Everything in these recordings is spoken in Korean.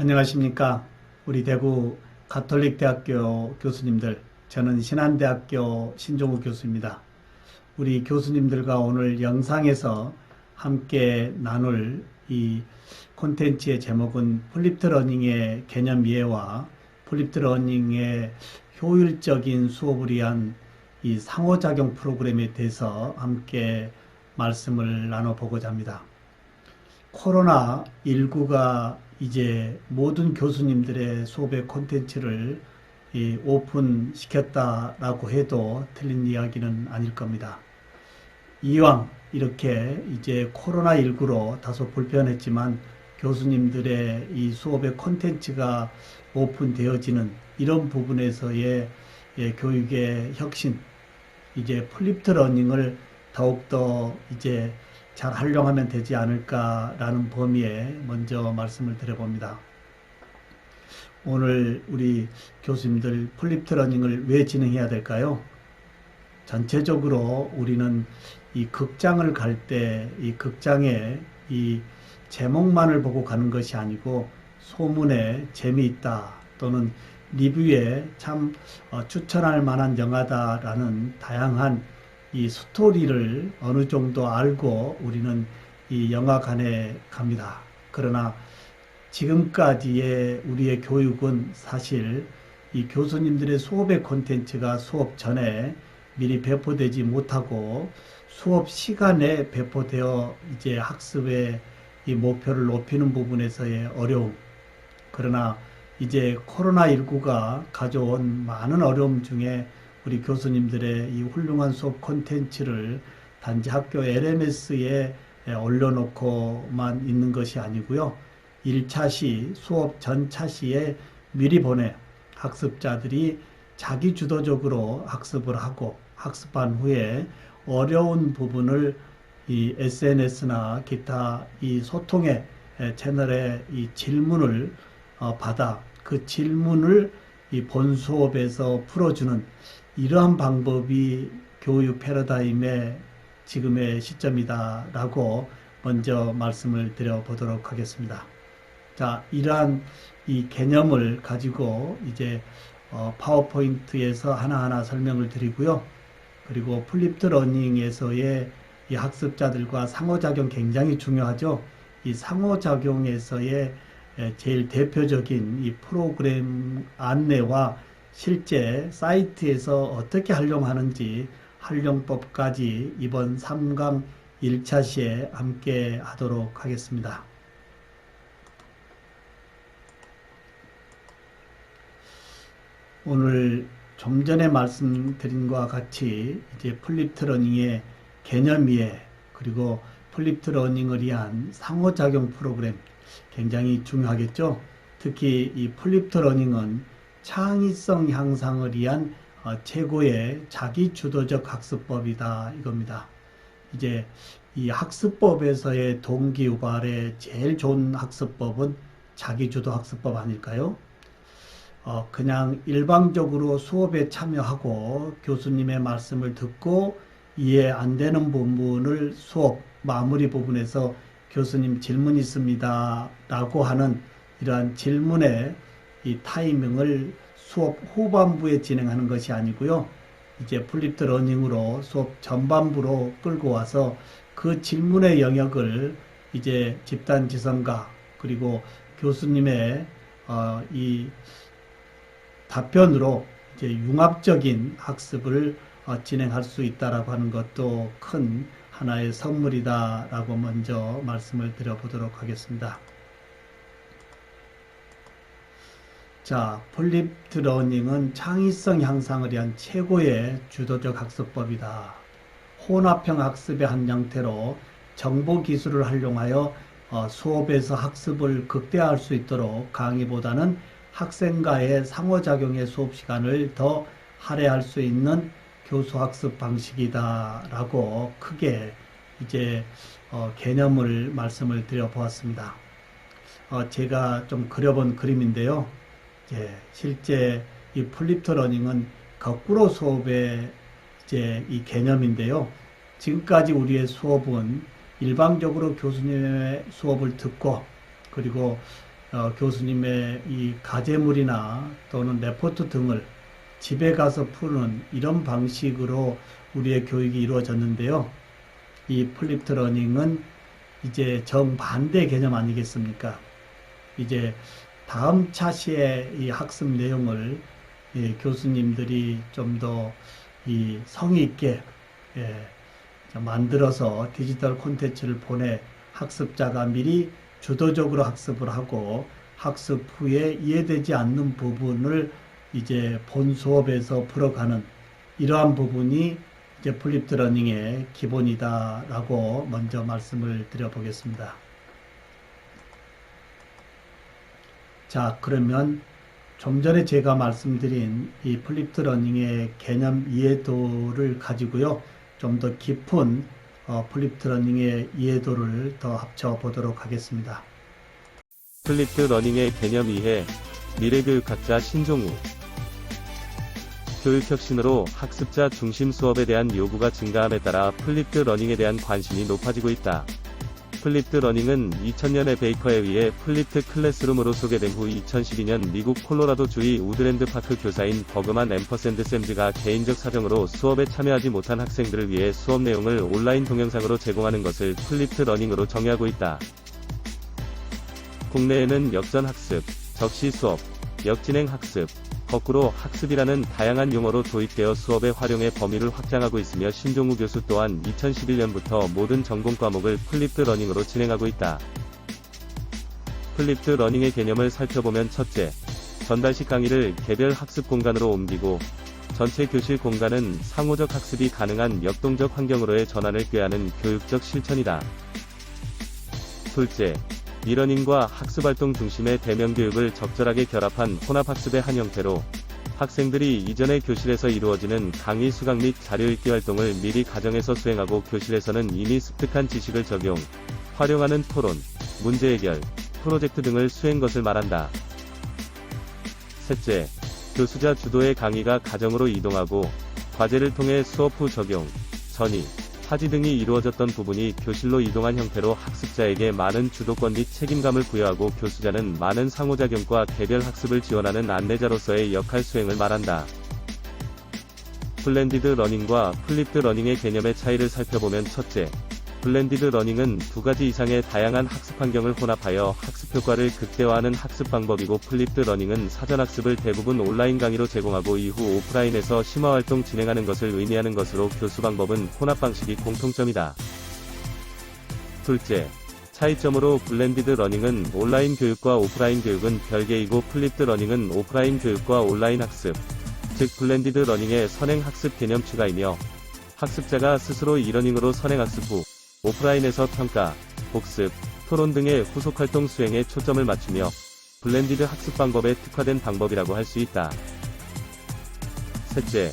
안녕하십니까. 우리 대구 가톨릭대학교 교수님들, 저는 신한대학교 신종욱 교수입니다. 우리 교수님들과 오늘 영상에서 함께 나눌 이 콘텐츠의 제목은 플립드 러닝의 개념 이해와 플립드 러닝의 효율적인 수업을 위한 이 상호작용 프로그램에 대해서 함께 말씀을 나눠보고자 합니다. 코로나19가 이제 모든 교수님들의 수업의 콘텐츠를 오픈시켰다라고 해도 틀린 이야기는 아닐 겁니다. 이왕 이렇게 이제 코로나19로 다소 불편했지만 교수님들의 이 수업의 콘텐츠가 오픈되어지는 이런 부분에서의 교육의 혁신, 이제 플립드 러닝을 더욱더 이제 잘 활용하면 되지 않을까라는 범위에 먼저 말씀을 드려봅니다. 오늘 우리 교수님들 플립드 러닝을 왜 진행해야 될까요? 전체적으로 우리는 이 극장을 갈 때 이 극장의 이 제목만을 보고 가는 것이 아니고 소문에 재미있다 또는 리뷰에 참 추천할 만한 영화다라는 다양한 이 스토리를 어느 정도 알고 우리는 이 영화관에 갑니다. 그러나 지금까지의 우리의 교육은 사실 이 교수님들의 수업의 콘텐츠가 수업 전에 미리 배포되지 못하고 수업 시간에 배포되어 이제 학습의 이 목표를 높이는 부분에서의 어려움. 그러나 이제 코로나19가 가져온 많은 어려움 중에 우리 교수님들의 이 훌륭한 수업 콘텐츠를 단지 학교 LMS에 올려놓고만 있는 것이 아니고요. 1차 시, 수업 전차 시에 미리 보내 학습자들이 자기 주도적으로 학습을 하고 학습한 후에 어려운 부분을 이 SNS나 기타 이 소통의 채널에 이 질문을 받아 그 질문을 이 본 수업에서 풀어주는 이러한 방법이 교육 패러다임의 지금의 시점이다라고 먼저 말씀을 드려보도록 하겠습니다. 자, 이러한 이 개념을 가지고 이제 파워포인트에서 하나하나 설명을 드리고요. 그리고 플립드 러닝에서의 이 학습자들과 상호작용 굉장히 중요하죠. 이 상호작용에서의 제일 대표적인 이 프로그램 안내와 실제 사이트에서 어떻게 활용하는지 활용법까지 이번 3강 1차 시에 함께 하도록 하겠습니다. 오늘 좀 전에 말씀드린 것과 같이 이제 플립드 러닝의 개념 이해 그리고 플립드 러닝을 위한 상호작용 프로그램 굉장히 중요하겠죠. 특히 이 플립드 러닝은 창의성 향상을 위한 최고의 자기주도적 학습법이다 이겁니다. 이제 이 학습법에서의 동기유발의 제일 좋은 학습법은 자기주도 학습법 아닐까요? 그냥 일방적으로 수업에 참여하고 교수님의 말씀을 듣고 이해 안 되는 부분을 수업 마무리 부분에서 교수님 질문 있습니다 라고 하는 이러한 질문의 이 타이밍을 수업 후반부에 진행하는 것이 아니고요. 이제 플립드 러닝으로 수업 전반부로 끌고 와서 그 질문의 영역을 이제 집단 지성과 그리고 교수님의 이 답변으로 이제 융합적인 학습을 진행할 수 있다라고 하는 것도 큰 하나의 선물이다라고 먼저 말씀을 드려보도록 하겠습니다. 자, 플립드 러닝은 창의성 향상을 위한 최고의 주도적 학습법이다. 혼합형 학습의 한 형태로 정보 기술을 활용하여 수업에서 학습을 극대화할 수 있도록 강의보다는 학생과의 상호작용의 수업 시간을 더 할애할 수 있는 교수 학습 방식이다라고 크게 이제 개념을 말씀을 드려보았습니다. 제가 좀 그려본 그림인데요. 실제 이 플립드 러닝은 거꾸로 수업의 이제 이 개념인데요. 지금까지 우리의 수업은 일방적으로 교수님의 수업을 듣고 그리고 교수님의 이 과제물이나 또는 레포트 등을 집에 가서 푸는 이런 방식으로 우리의 교육이 이루어졌는데요. 이 플립드 러닝은 이제 정반대 개념 아니겠습니까? 이제 다음 차시의 이 학습 내용을 교수님들이 좀 더 이 성의 있게 만들어서 디지털 콘텐츠를 보내 학습자가 미리 주도적으로 학습을 하고 학습 후에 이해되지 않는 부분을 이제 본 수업에서 풀어가는 이러한 부분이 이제 플립드 러닝의 기본이다라고 먼저 말씀을 드려보겠습니다. 자, 그러면 좀 전에 제가 말씀드린 이 플립드 러닝의 개념 이해도를 가지고요. 좀 더 깊은 플립드 러닝의 이해도를 더 합쳐 보도록 하겠습니다. 플립드 러닝의 개념 이해, 미래교육학자 신종우. 교육혁신으로 학습자 중심 수업에 대한 요구가 증가함에 따라 플립드 러닝에 대한 관심이 높아지고 있다. 플립드 러닝은 2000년에 베이커에 의해 플립드 클래스룸으로 소개된 후 2012년 미국 콜로라도주의 우드랜드 파크 교사인 버그만 앰퍼샌드 샘즈가 개인적 사정으로 수업에 참여하지 못한 학생들을 위해 수업 내용을 온라인 동영상으로 제공하는 것을 플립드 러닝으로 정의하고 있다. 국내에는 역전학습, 적시수업, 역진행학습, 거꾸로 학습이라는 다양한 용어로 도입되어 수업의 활용의 범위를 확장하고 있으며 신종우 교수 또한 2011년부터 모든 전공 과목을 플립드 러닝으로 진행하고 있다. 플립드 러닝의 개념을 살펴보면 첫째, 전달식 강의를 개별 학습 공간으로 옮기고 전체 교실 공간은 상호적 학습이 가능한 역동적 환경으로의 전환을 꾀하는 교육적 실천이다. 둘째, 이러닝과 학습활동 중심의 대면 교육을 적절하게 결합한 혼합학습의 한 형태로 학생들이 이전의 교실에서 이루어지는 강의 수강 및 자료 읽기 활동을 미리 가정에서 수행하고 교실에서는 이미 습득한 지식을 적용, 활용하는 토론, 문제 해결, 프로젝트 등을 수행 것을 말한다. 셋째, 교수자 주도의 강의가 가정으로 이동하고 과제를 통해 수업 후 적용, 전이, 타지 등이 이루어졌던 부분이 교실로 이동한 형태로 학습자에게 많은 주도권 및 책임감을 부여하고 교수자는 많은 상호작용과 개별 학습을 지원하는 안내자로서의 역할 수행을 말한다. 블렌디드 러닝과 플립드 러닝의 개념의 차이를 살펴보면 첫째, 블렌디드 러닝은 두 가지 이상의 다양한 학습 환경을 혼합하여 학습 효과를 극대화하는 학습 방법이고 플립드 러닝은 사전학습을 대부분 온라인 강의로 제공하고 이후 오프라인에서 심화활동 진행하는 것을 의미하는 것으로 교수 방법은 혼합 방식이 공통점이다. 둘째, 차이점으로 블렌디드 러닝은 온라인 교육과 오프라인 교육은 별개이고 플립드 러닝은 오프라인 교육과 온라인 학습, 즉 블렌디드 러닝의 선행학습 개념 추가이며 학습자가 스스로 이러닝으로 선행학습 후 오프라인에서 평가, 복습, 토론 등의 후속활동 수행에 초점을 맞추며 블렌디드 학습 방법에 특화된 방법이라고 할 수 있다. 셋째,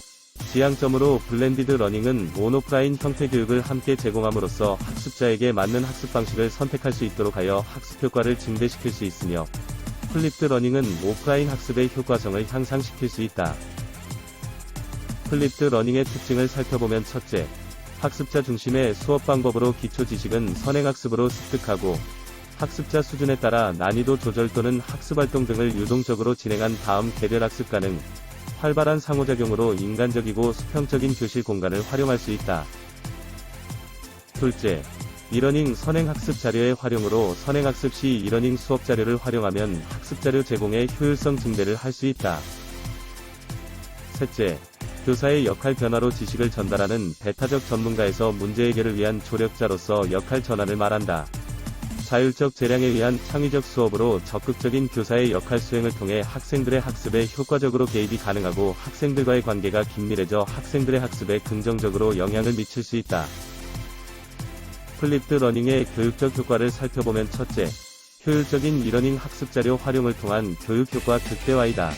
지향점으로 블렌디드 러닝은 온오프라인 형태 교육을 함께 제공함으로써 학습자에게 맞는 학습 방식을 선택할 수 있도록 하여 학습 효과를 증대시킬 수 있으며 플립드 러닝은 오프라인 학습의 효과성을 향상시킬 수 있다. 플립드 러닝의 특징을 살펴보면 첫째, 학습자 중심의 수업 방법으로 기초 지식은 선행학습으로 습득하고 학습자 수준에 따라 난이도 조절 또는 학습활동 등을 유동적으로 진행한 다음 개별 학습 가능, 활발한 상호작용으로 인간적이고 수평적인 교실 공간을 활용할 수 있다. 둘째, 이러닝 선행학습 자료의 활용으로 선행학습 시 이러닝 수업 자료를 활용하면 학습자료 제공의 효율성 증대를 할 수 있다. 셋째, 교사의 역할 변화로 지식을 전달하는 배타적 전문가에서 문제 해결을 위한 조력자로서 역할 전환을 말한다. 자율적 재량에 의한 창의적 수업으로 적극적인 교사의 역할 수행을 통해 학생들의 학습에 효과적으로 개입이 가능하고 학생들과의 관계가 긴밀해져 학생들의 학습에 긍정적으로 영향을 미칠 수 있다. 플립드 러닝의 교육적 효과를 살펴보면 첫째, 효율적인 이러닝 학습 자료 활용을 통한 교육 효과 극대화이다.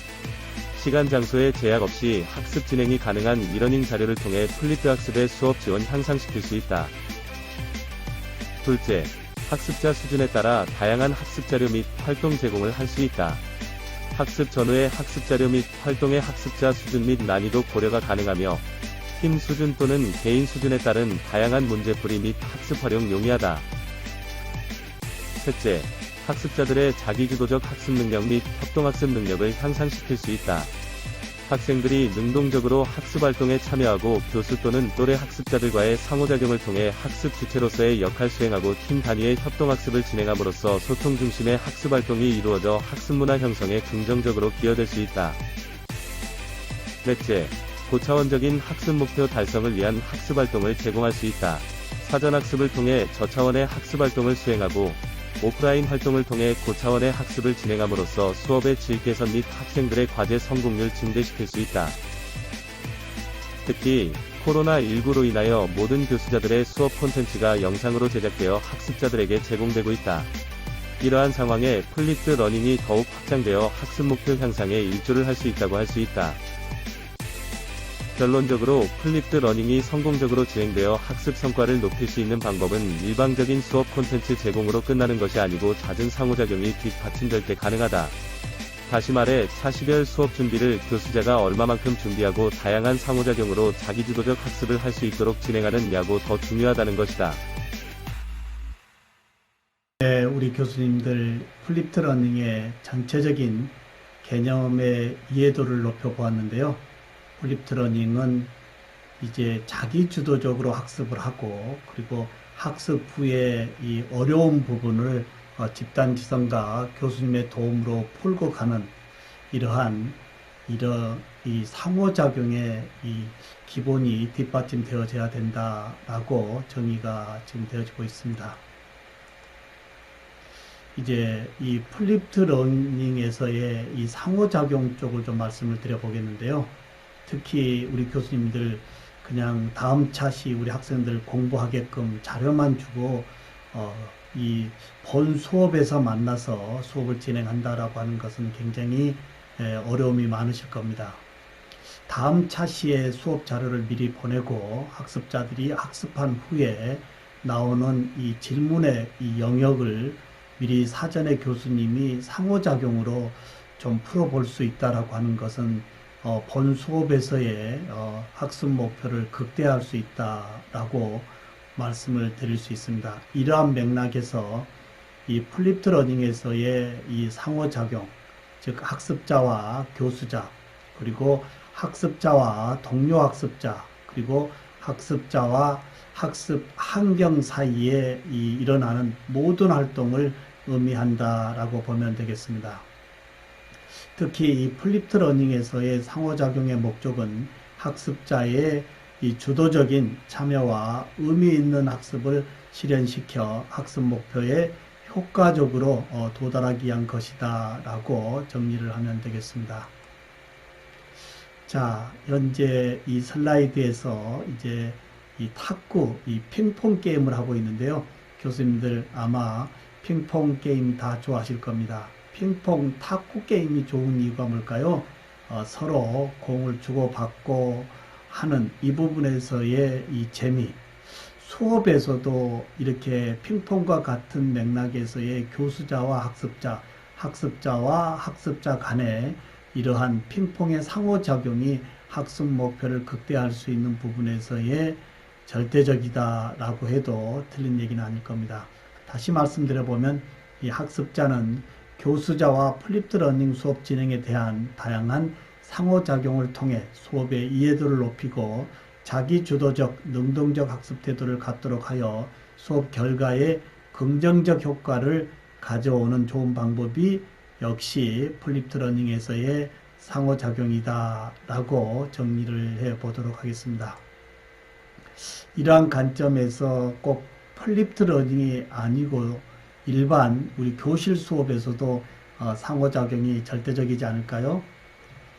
시간 장소에 제약 없이 학습 진행이 가능한 이러닝 자료를 통해 플립드 학습의 수업 지원 향상시킬 수 있다. 둘째, 학습자 수준에 따라 다양한 학습 자료 및 활동 제공을 할 수 있다. 학습 전후의 학습 자료 및 활동의 학습자 수준 및 난이도 고려가 가능하며 팀 수준 또는 개인 수준에 따른 다양한 문제풀이 및 학습 활용 용이하다. 셋째, 학습자들의 자기주도적 학습 능력 및 협동학습 능력을 향상시킬 수 있다. 학생들이 능동적으로 학습활동에 참여하고 교수 또는 또래 학습자들과의 상호작용을 통해 학습 주체로서의 역할 수행하고 팀 단위의 협동학습을 진행함으로써 소통 중심의 학습활동이 이루어져 학습문화 형성에 긍정적으로 기여될 수 있다. 넷째, 고차원적인 학습 목표 달성을 위한 학습활동을 제공할 수 있다. 사전학습을 통해 저차원의 학습활동을 수행하고 오프라인 활동을 통해 고차원의 학습을 진행함으로써 수업의 질 개선 및 학생들의 과제 성공률 증대시킬 수 있다. 특히 코로나19로 인하여 모든 교수자들의 수업 콘텐츠가 영상으로 제작되어 학습자들에게 제공되고 있다. 이러한 상황에 플립드 러닝이 더욱 확장되어 학습 목표 향상에 일조를 할 수 있다고 할 수 있다. 결론적으로 플립드 러닝이 성공적으로 진행되어 학습 성과를 높일 수 있는 방법은 일방적인 수업 콘텐츠 제공으로 끝나는 것이 아니고 잦은 상호작용이 뒷받침될 때 가능하다. 다시 말해 차시별 수업 준비를 교수자가 얼마만큼 준비하고 다양한 상호작용으로 자기주도적 학습을 할 수 있도록 진행하느냐고 더 중요하다는 것이다. 네, 우리 교수님들 플립드 러닝의 전체적인 개념의 이해도를 높여보았는데요. 플립드 러닝은 이제 자기주도적으로 학습을 하고, 그리고 학습 후에 이 어려운 부분을 집단 지성과 교수님의 도움으로 풀고 가는 이러한 이 상호작용의 이 기본이 뒷받침되어져야 된다라고 정의가 지금 되어지고 있습니다. 이제 이 플립드 러닝에서의 이 상호작용 쪽을 좀 말씀을 드려보겠는데요. 특히 우리 교수님들 그냥 다음 차시 우리 학생들 공부하게끔 자료만 주고 이 본 수업에서 만나서 수업을 진행한다라고 하는 것은 굉장히 어려움이 많으실 겁니다. 다음 차시에 수업 자료를 미리 보내고 학습자들이 학습한 후에 나오는 이 질문의 이 영역을 미리 사전에 교수님이 상호작용으로 좀 풀어볼 수 있다라고 하는 것은 본 수업에서의 학습 목표를 극대화할 수 있다라고 말씀을 드릴 수 있습니다. 이러한 맥락에서 이 플립드 러닝에서의 이 상호작용, 즉 학습자와 교수자, 그리고 학습자와 동료 학습자, 그리고 학습자와 학습 환경 사이에 일어나는 모든 활동을 의미한다라고 보면 되겠습니다. 특히 이 플립드 러닝에서의 상호작용의 목적은 학습자의 이 주도적인 참여와 의미 있는 학습을 실현시켜 학습 목표에 효과적으로 도달하기 위한 것이다 라고 정리를 하면 되겠습니다. 자, 현재 이 슬라이드에서 이제 이 탁구, 이 핑퐁 게임을 하고 있는데요. 교수님들 아마 핑퐁 게임 다 좋아하실 겁니다. 핑퐁 탁구 게임이 좋은 이유가 뭘까요? 서로 공을 주고받고 하는 이 부분에서의 이 재미. 수업에서도 이렇게 핑퐁과 같은 맥락에서의 교수자와 학습자, 학습자와 학습자 간의 이러한 핑퐁의 상호작용이 학습 목표를 극대화할 수 있는 부분에서의 절대적이다라고 해도 틀린 얘기는 아닐 겁니다. 다시 말씀드려보면 이 학습자는 교수자와 플립드 러닝 수업 진행에 대한 다양한 상호작용을 통해 수업의 이해도를 높이고 자기주도적, 능동적 학습 태도를 갖도록 하여 수업 결과에 긍정적 효과를 가져오는 좋은 방법이 역시 플립드 러닝에서의 상호작용이다 라고 정리를 해 보도록 하겠습니다. 이러한 관점에서 꼭 플립드 러닝이 아니고 일반 우리 교실 수업에서도 상호작용이 절대적이지 않을까요?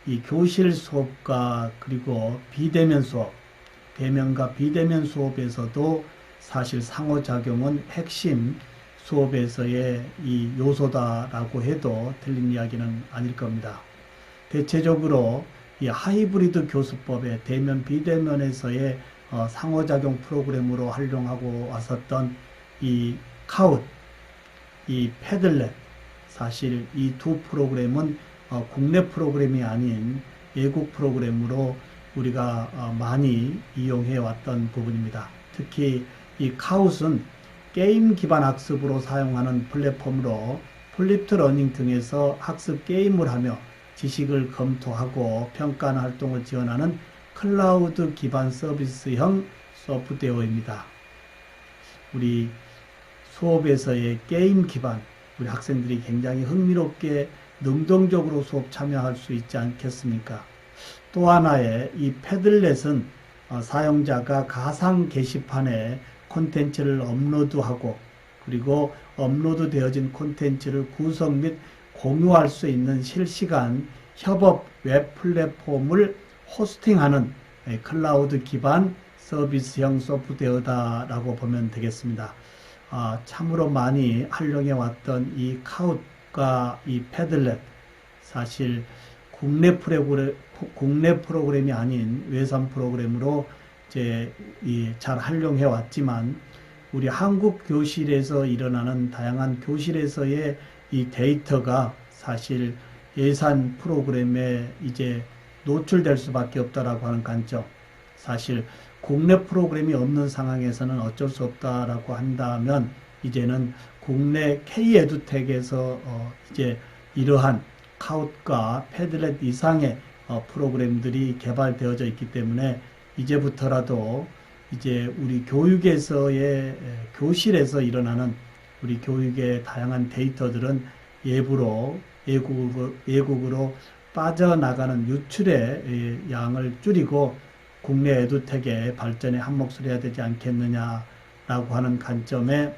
이 교실 수업과 그리고 비대면 수업, 대면과 비대면 수업에서도 사실 상호작용은 핵심 수업에서의 이 요소다라고 해도 틀린 이야기는 아닐 겁니다. 대체적으로 이 하이브리드 교수법의 대면 비대면에서의 상호작용 프로그램으로 활용하고 왔었던 이 카웃, 이 패들렛, 사실 이 두 프로그램은 국내 프로그램이 아닌 외국 프로그램으로 우리가 많이 이용해 왔던 부분입니다. 특히 이 카웃은 게임 기반 학습으로 사용하는 플랫폼으로 플립드 러닝 등에서 학습 게임을 하며 지식을 검토하고 평가하는 활동을 지원하는 클라우드 기반 서비스형 소프트웨어입니다. 우리 수업에서의 게임 기반, 우리 학생들이 굉장히 흥미롭게 능동적으로 수업 참여할 수 있지 않겠습니까? 또 하나의 이 패들렛은 사용자가 가상 게시판에 콘텐츠를 업로드하고 그리고 업로드되어진 콘텐츠를 구성 및 공유할 수 있는 실시간 협업 웹 플랫폼을 호스팅하는 클라우드 기반 서비스형 소프트웨어다라고 보면 되겠습니다. 참으로 많이 활용해 왔던 이 카웃과 이 패들렛, 사실 국내 프로그램이 아닌 외산 프로그램으로 이제 잘 활용해 왔지만, 우리 한국 교실에서 일어나는 다양한 교실에서의 이 데이터가 사실 예산 프로그램에 이제 노출될 수밖에 없다라고 하는 관점. 사실 국내 프로그램이 없는 상황에서는 어쩔 수 없다라고 한다면, 이제는 국내 K-에듀텍에서 이제 이러한 카웃과 패들렛 이상의 프로그램들이 개발되어져 있기 때문에 이제부터라도 이제 우리 교육에서의 교실에서 일어나는 우리 교육의 다양한 데이터들은 외국으로 빠져나가는 유출의 양을 줄이고 국내 에듀텍의 발전에 한몫을 해야 되지 않겠느냐라고 하는 관점에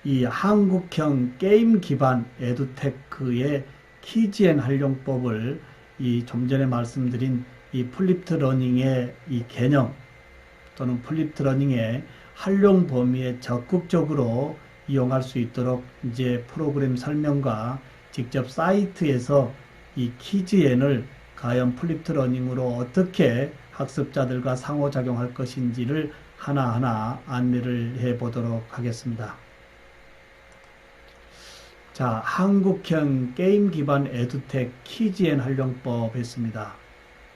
이 한국형 게임 기반 에듀테크의 키즈앤 활용법을 좀 전에 말씀드린 이 플립드 러닝의 이 개념 또는 플립드 러닝의 활용 범위에 적극적으로 이용할 수 있도록 이제 프로그램 설명과 직접 사이트에서 이 키즈앤을 과연 플립드 러닝으로 어떻게 학습자들과 상호작용할 것인지를 하나하나 안내를 해 보도록 하겠습니다. 자, 한국형 게임 기반 에듀텍 키즈앤 활용법 했습니다.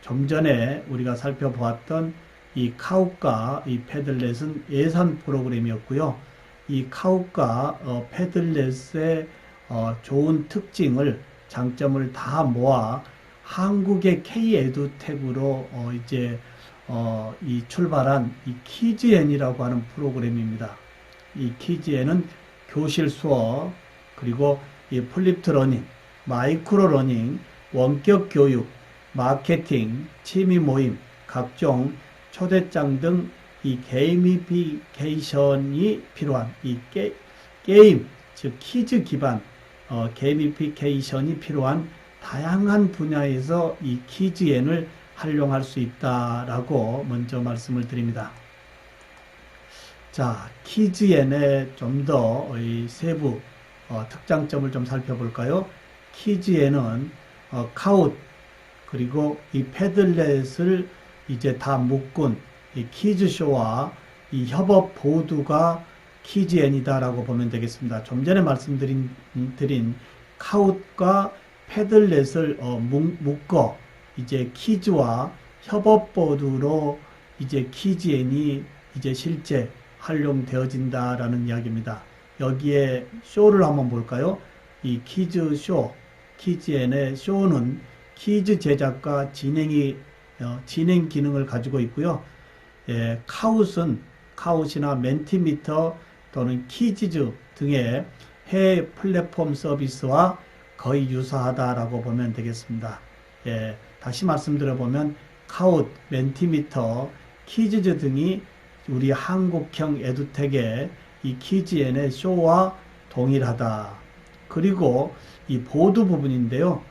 좀 전에 우리가 살펴보았던 이 카웃과 이 패들렛은 예산 프로그램이었고요. 이 카웃과 패들렛의 좋은 특징을, 장점을 다 모아 한국의 K-에듀텍으로 이제 이 출발한 이 키즈앤이라고 하는 프로그램입니다. 이 키즈앤은 교실 수업, 그리고 이 플립드 러닝, 마이크로 러닝, 원격 교육, 마케팅, 취미 모임, 각종 초대장 등 이 게이미피케이션이 필요한 이 게임, 즉 키즈 기반 게이미피케이션이 필요한 다양한 분야에서 이 키즈앤을 활용할 수 있다라고 먼저 말씀을 드립니다. 자, 키즈앤의 좀 더 세부 특장점을 좀 살펴볼까요? 키즈앤은 카웃 그리고 이 패들렛을 이제 다 묶은 이 키즈쇼와 이 협업 보드가 키즈앤이다라고 보면 되겠습니다. 좀 전에 말씀드린 카웃과 패들렛을 묶어 이제 키즈와 협업 보드로 이제 키즈앤이 이제 실제 활용되어진다라는 이야기입니다. 여기에 쇼를 한번 볼까요? 이 키즈쇼, 키즈앤의 쇼는 키즈 제작과 진행 기능을 가지고 있고요. 카웃이나 멘티미터 또는 키즈즈 등의 해외 플랫폼 서비스와 거의 유사하다라고 보면 되겠습니다. 다시 말씀드려보면 카웃, 멘티미터, 키즈즈 등이 우리 한국형 에듀텍의 이 키즈앤의 쇼와 동일하다. 그리고 이 보드 부분인데요.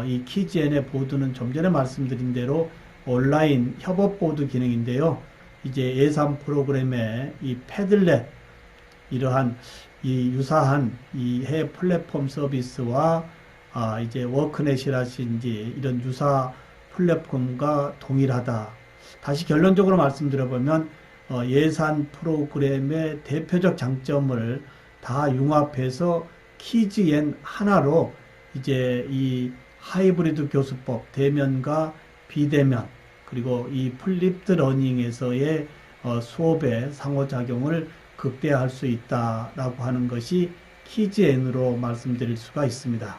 이 키즈앤의 보드는 좀 전에 말씀드린 대로 온라인 협업 보드 기능인데요. 이제 예산 프로그램의 이 패들렛, 이러한 이 유사한 이 해외 플랫폼 서비스와 이제 워크넷이라든지 이런 유사 플랫폼과 동일하다. 다시 결론적으로 말씀드려보면 예산 프로그램의 대표적 장점을 다 융합해서 키즈앤 하나로 이제 이 하이브리드 교수법, 대면과 비대면, 그리고 이 플립드 러닝에서의 수업의 상호작용을 극대화할 수 있다라고 하는 것이 키즈N으로 말씀드릴 수가 있습니다.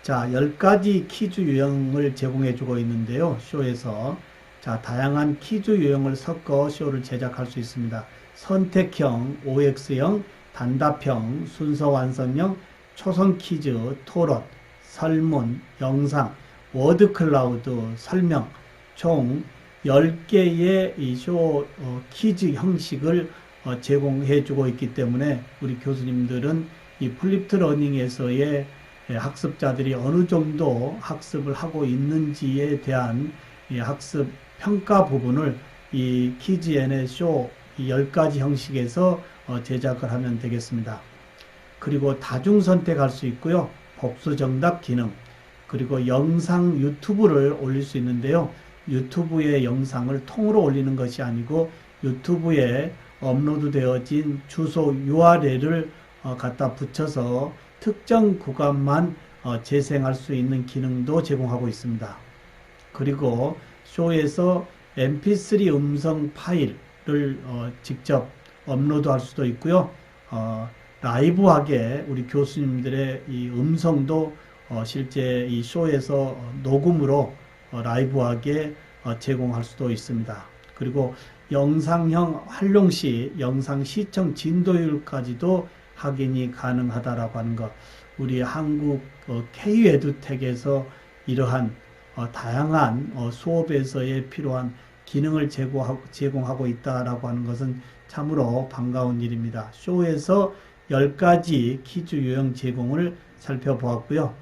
자, 10가지 퀴즈 유형을 제공해 주고 있는데요. 쇼에서. 자, 다양한 퀴즈 유형을 섞어 쇼를 제작할 수 있습니다. 선택형, OX형, 단답형, 순서 완성형, 초성 퀴즈, 토론, 설문, 영상, 워드 클라우드, 설명, 총 10개의 이 쇼 퀴즈 형식을 제공해 주고 있기 때문에 우리 교수님들은 이 플립드 러닝에서의 학습자들이 어느 정도 학습을 하고 있는지에 대한 이 학습 평가 부분을 이 키즈N의 쇼 이 10가지 형식에서 제작을 하면 되겠습니다. 그리고 다중 선택할 수 있고요. 복수 정답 기능, 그리고 영상 유튜브를 올릴 수 있는데요. 유튜브에 영상을 통으로 올리는 것이 아니고 유튜브에 업로드 되어진 주소 URL을 갖다 붙여서 특정 구간만 재생할 수 있는 기능도 제공하고 있습니다. 그리고 쇼에서 mp3 음성 파일을 직접 업로드할 수도 있고요. 라이브하게 우리 교수님들의 이 음성도 실제 이 쇼에서 녹음으로 라이브하게 제공할 수도 있습니다. 그리고 영상형 활용 시 영상 시청 진도율까지도 확인이 가능하다라고 하는 것. 우리 한국 K-에듀텍에서 이러한 다양한 수업에서의 필요한 기능을 제공하고 있다라고 하는 것은 참으로 반가운 일입니다. 쇼에서 10가지 퀴즈 유형 제공을 살펴보았고요.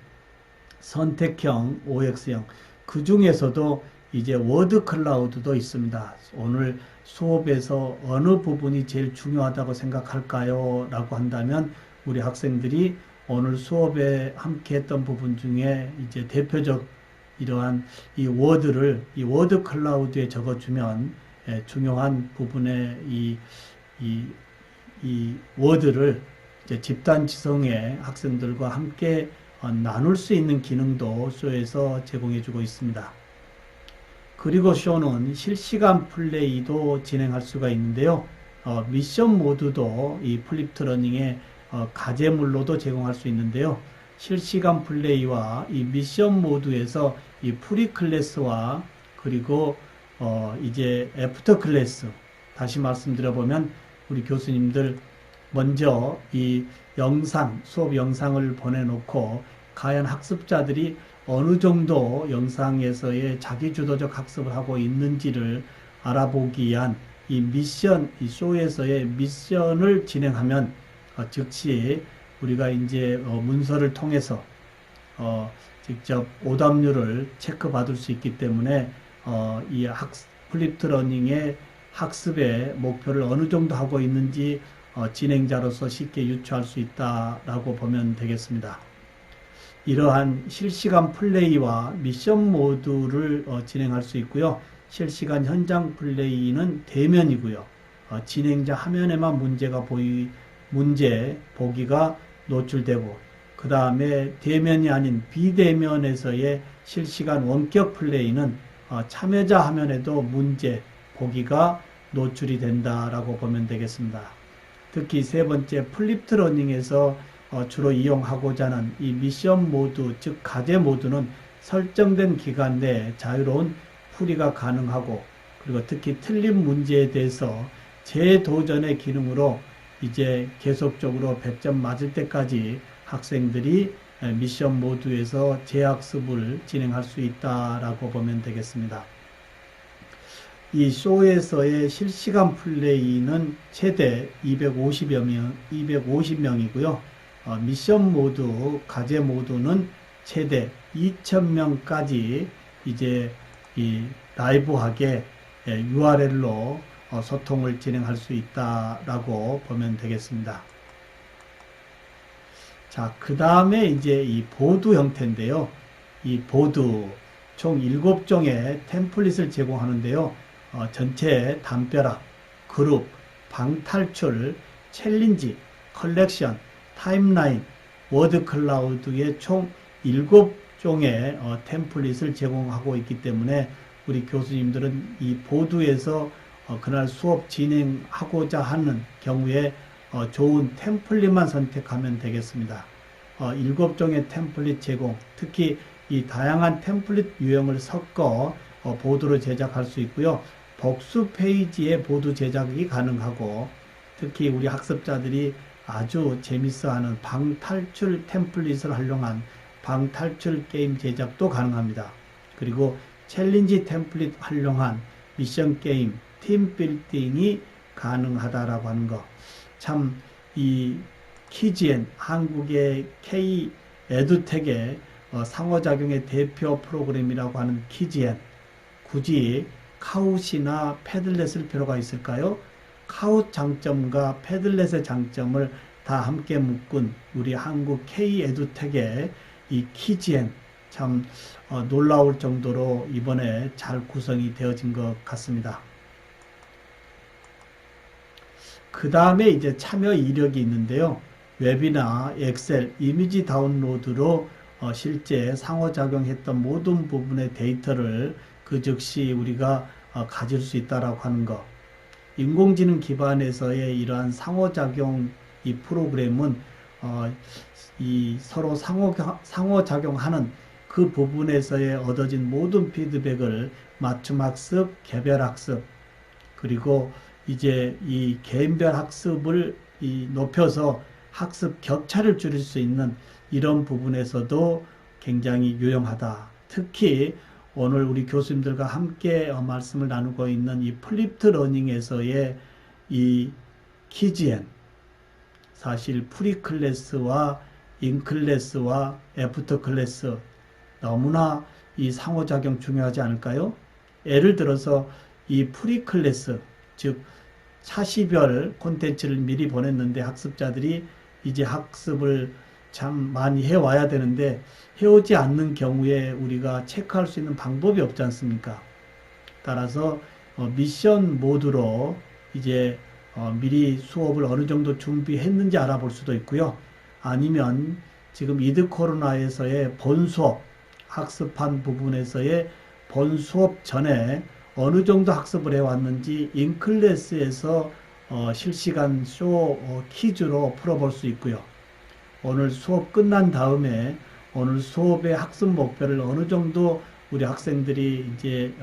선택형, OX형, 그 중에서도 이제 워드 클라우드도 있습니다. 오늘 수업에서 어느 부분이 제일 중요하다고 생각할까요? 라고 한다면 우리 학생들이 오늘 수업에 함께 했던 부분 중에 이제 대표적 이러한 이 워드 클라우드에 적어주면 중요한 부분의 이 워드를 이제 집단 지성의 학생들과 함께 나눌 수 있는 기능도 쇼에서 제공해주고 있습니다. 그리고 쇼는 실시간 플레이도 진행할 수가 있는데요. 미션 모드도 이 플립드 러닝의 과제물로도 제공할 수 있는데요. 실시간 플레이와 이 미션 모드에서 이 프리 클래스와 그리고 이제 애프터 클래스, 다시 말씀드려보면 우리 교수님들 먼저 이 수업 영상을 보내놓고 과연 학습자들이 어느 정도 영상에서의 자기주도적 학습을 하고 있는지를 알아보기 위한 이 쇼에서의 미션을 진행하면 즉시 우리가 이제 문서를 통해서 직접 오답률을 체크받을 수 있기 때문에 이 플립드 러닝의 학습의 목표를 어느 정도 하고 있는지 진행자로서 쉽게 유추할 수 있다라고 보면 되겠습니다. 이러한 실시간 플레이와 미션 모드를 진행할 수 있고요. 실시간 현장 플레이는 대면이고요. 진행자 화면에만 문제 보기가 노출되고, 그 다음에 대면이 아닌 비대면에서의 실시간 원격 플레이는 참여자 화면에도 문제 보기가 노출이 된다라고 보면 되겠습니다. 특히 세 번째 플립드 러닝에서 주로 이용하고자 하는 이 미션 모드, 즉 과제 모드는 설정된 기간 내에 자유로운 풀이가 가능하고, 그리고 특히 틀린 문제에 대해서 재도전의 기능으로 이제 계속적으로 100점 맞을 때까지 학생들이 미션 모드에서 재학습을 진행할 수 있다라고 보면 되겠습니다. 이 쇼에서의 실시간 플레이는 최대 250명이고요. 미션 모드, 과제 모드는 최대 2,000명까지 이제 이 라이브하게 URL로 소통을 진행할 수 있다라고 보면 되겠습니다. 자, 그 다음에 이제 이 보드 형태인데요. 이 보드 총 7종의 템플릿을 제공하는데요. 전체 담벼락, 그룹, 방탈출, 챌린지, 컬렉션, 타임라인, 워드 클라우드의 총 7종의 템플릿을 제공하고 있기 때문에 우리 교수님들은 이 보드에서 그날 수업 진행하고자 하는 경우에 좋은 템플릿만 선택하면 되겠습니다. 7종의 템플릿 제공, 특히 이 다양한 템플릿 유형을 섞어 보드로 제작할 수 있고요. 복수 페이지의 보드 제작이 가능하고, 특히 우리 학습자들이 아주 재밌어하는 방탈출 템플릿을 활용한 방탈출 게임 제작도 가능합니다. 그리고 챌린지 템플릿 활용한 미션 게임, 팀 빌딩이 가능하다라고 하는 거. 참, 이 키즈엔, 한국의 K 에듀텍의 상호작용의 대표 프로그램이라고 하는 키즈엔, 굳이 카웃이나 패들렛을 필요가 있을까요? 카웃 장점과 패들렛의 장점을 다 함께 묶은 우리 한국 K 에듀텍의 이 키즈엔, 참 놀라울 정도로 이번에 잘 구성이 되어진 것 같습니다. 그 다음에 이제 참여 이력이 있는데요. 웹이나 엑셀, 이미지 다운로드로 실제 상호작용했던 모든 부분의 데이터를 그 즉시 우리가 가질 수 있다라고 하는 것. 인공지능 기반에서의 이러한 상호작용 이 프로그램은 이 서로 상호작용하는 그 부분에서의 얻어진 모든 피드백을 맞춤학습, 개별학습, 그리고 이제 이 개인별 학습을 높여서 학습 격차를 줄일 수 있는 이런 부분에서도 굉장히 유용하다. 특히 오늘 우리 교수님들과 함께 말씀을 나누고 있는 이 플립드 러닝에서의 이 키즈엔, 사실 프리클래스와 인클래스와 애프터 클래스 너무나 이 상호작용 중요하지 않을까요? 예를 들어서 이 프리클래스, 즉 차시별 콘텐츠를 미리 보냈는데 학습자들이 이제 학습을 참 많이 해와야 되는데 해오지 않는 경우에 우리가 체크할 수 있는 방법이 없지 않습니까? 따라서 미션 모드로 이제 미리 수업을 어느 정도 준비했는지 알아볼 수도 있고요. 아니면 지금 이드 코로나에서의 본 수업, 학습한 부분에서의 본 수업 전에 어느 정도 학습을 해왔는지 인클래스에서 실시간 쇼 퀴즈로 풀어볼 수 있고요. 오늘 수업 끝난 다음에 오늘 수업의 학습 목표를 어느 정도 우리 학생들이 이제